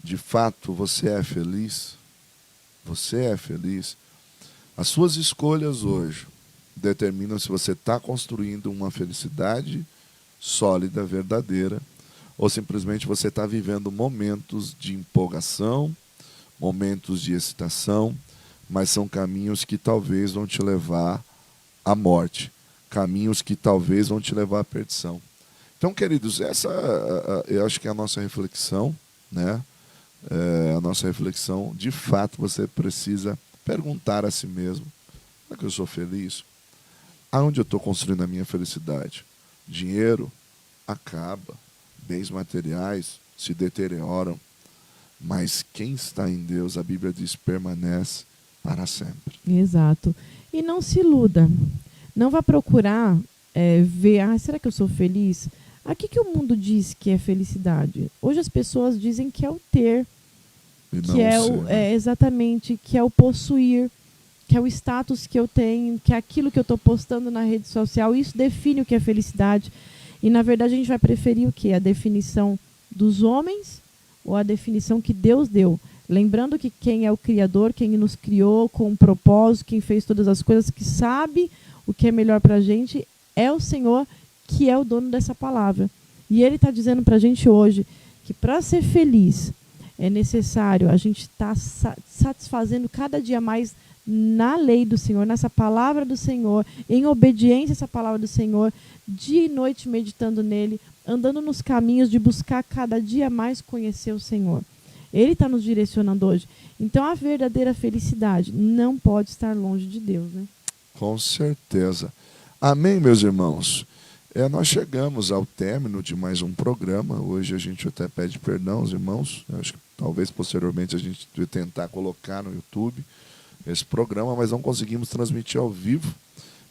de fato, você é feliz. Você é feliz. As suas escolhas hoje determinam se você está construindo uma felicidade sólida, verdadeira, ou simplesmente você está vivendo momentos de empolgação, momentos de excitação, mas são caminhos que talvez vão te levar à morte, caminhos que talvez vão te levar à perdição. Então, queridos, essa eu acho que é a nossa reflexão, né? A nossa reflexão, de fato, você precisa perguntar a si mesmo, será que eu sou feliz? Aonde eu estou construindo a minha felicidade? Dinheiro acaba, bens materiais se deterioram, mas quem está em Deus, a Bíblia diz, permanece para sempre. Exato. E não se iluda. Não vá procurar ver, será que eu sou feliz? Aqui que o mundo diz que é felicidade. Hoje as pessoas dizem que é o ter, que é exatamente, que é o possuir, que é o status que eu tenho, que é aquilo que eu estou postando na rede social. Isso define o que é felicidade. E, na verdade, a gente vai preferir o quê? A definição dos homens ou a definição que Deus deu? Lembrando que quem é o Criador, quem nos criou com um propósito, quem fez todas as coisas, que sabe o que é melhor para a gente, é o Senhor, que é o dono dessa palavra. E Ele está dizendo para a gente hoje que para ser feliz é necessário a gente estar satisfazendo cada dia mais na lei do Senhor, nessa palavra do Senhor, em obediência a essa palavra do Senhor, dia e noite meditando nele, andando nos caminhos de buscar cada dia mais conhecer o Senhor. Ele está nos direcionando hoje. Então a verdadeira felicidade não pode estar longe de Deus, né? Com certeza. Amém, meus irmãos? Nós chegamos ao término de mais um programa. Hoje a gente até pede perdão aos irmãos. Eu acho que talvez posteriormente a gente vai tentar colocar no YouTube esse programa, mas não conseguimos transmitir ao vivo.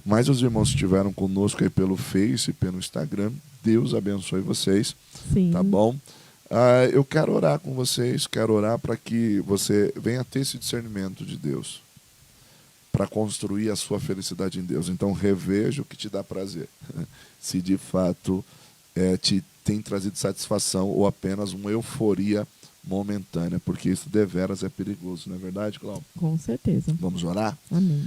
Mas os irmãos que estiveram conosco aí pelo Face e pelo Instagram, Deus abençoe vocês. Sim. Tá bom? Eu quero orar com vocês, quero orar para que você venha ter esse discernimento de Deus, para construir a sua felicidade em Deus. Então reveja o que te dá prazer. Se de fato te tem trazido satisfação ou apenas uma euforia momentânea, porque isso deveras é perigoso, não é verdade, Cláudio? Com certeza. Vamos orar? Amém.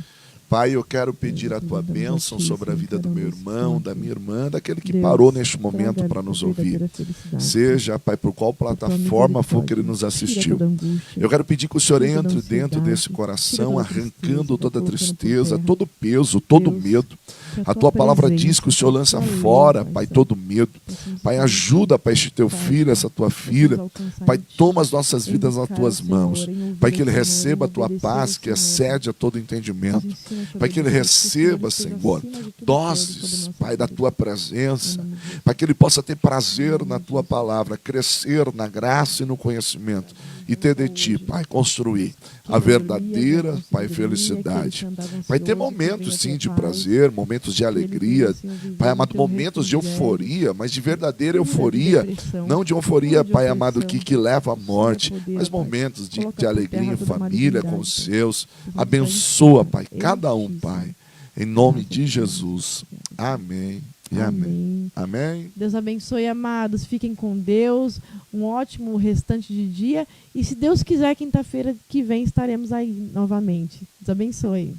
Pai, eu quero pedir a tua bênção sobre a vida do meu irmão, da minha irmã, daquele que parou neste momento para nos ouvir. Seja, Pai, por qual plataforma for que ele nos assistiu. Eu quero pedir que o Senhor entre dentro desse coração, arrancando toda a tristeza, todo o peso, todo o medo. A tua palavra diz que o Senhor lança fora, Pai, todo medo. Pai, ajuda, Pai, este teu filho, essa tua filha. Pai, toma as nossas vidas nas tuas mãos. Pai, que ele receba a tua paz, que excede a todo entendimento. Pai, que ele receba, Senhor, doses, Pai, da tua presença. Pai, que ele possa ter prazer na tua palavra, crescer na graça e no conhecimento. E ter de ti, Pai, construir a verdadeira, Pai, felicidade. Pai, ter momentos, sim, de prazer, momentos de alegria. Pai amado, momentos de euforia, mas de verdadeira euforia. Não de euforia, Pai amado, que leva à morte, mas momentos de alegria em família, com os seus. Abençoa, Pai, cada um, Pai. Em nome de Jesus. Amém. E amém. Amém. Deus abençoe, amados. Fiquem com Deus. Um ótimo restante de dia. E se Deus quiser, quinta-feira que vem estaremos aí novamente. Deus abençoe.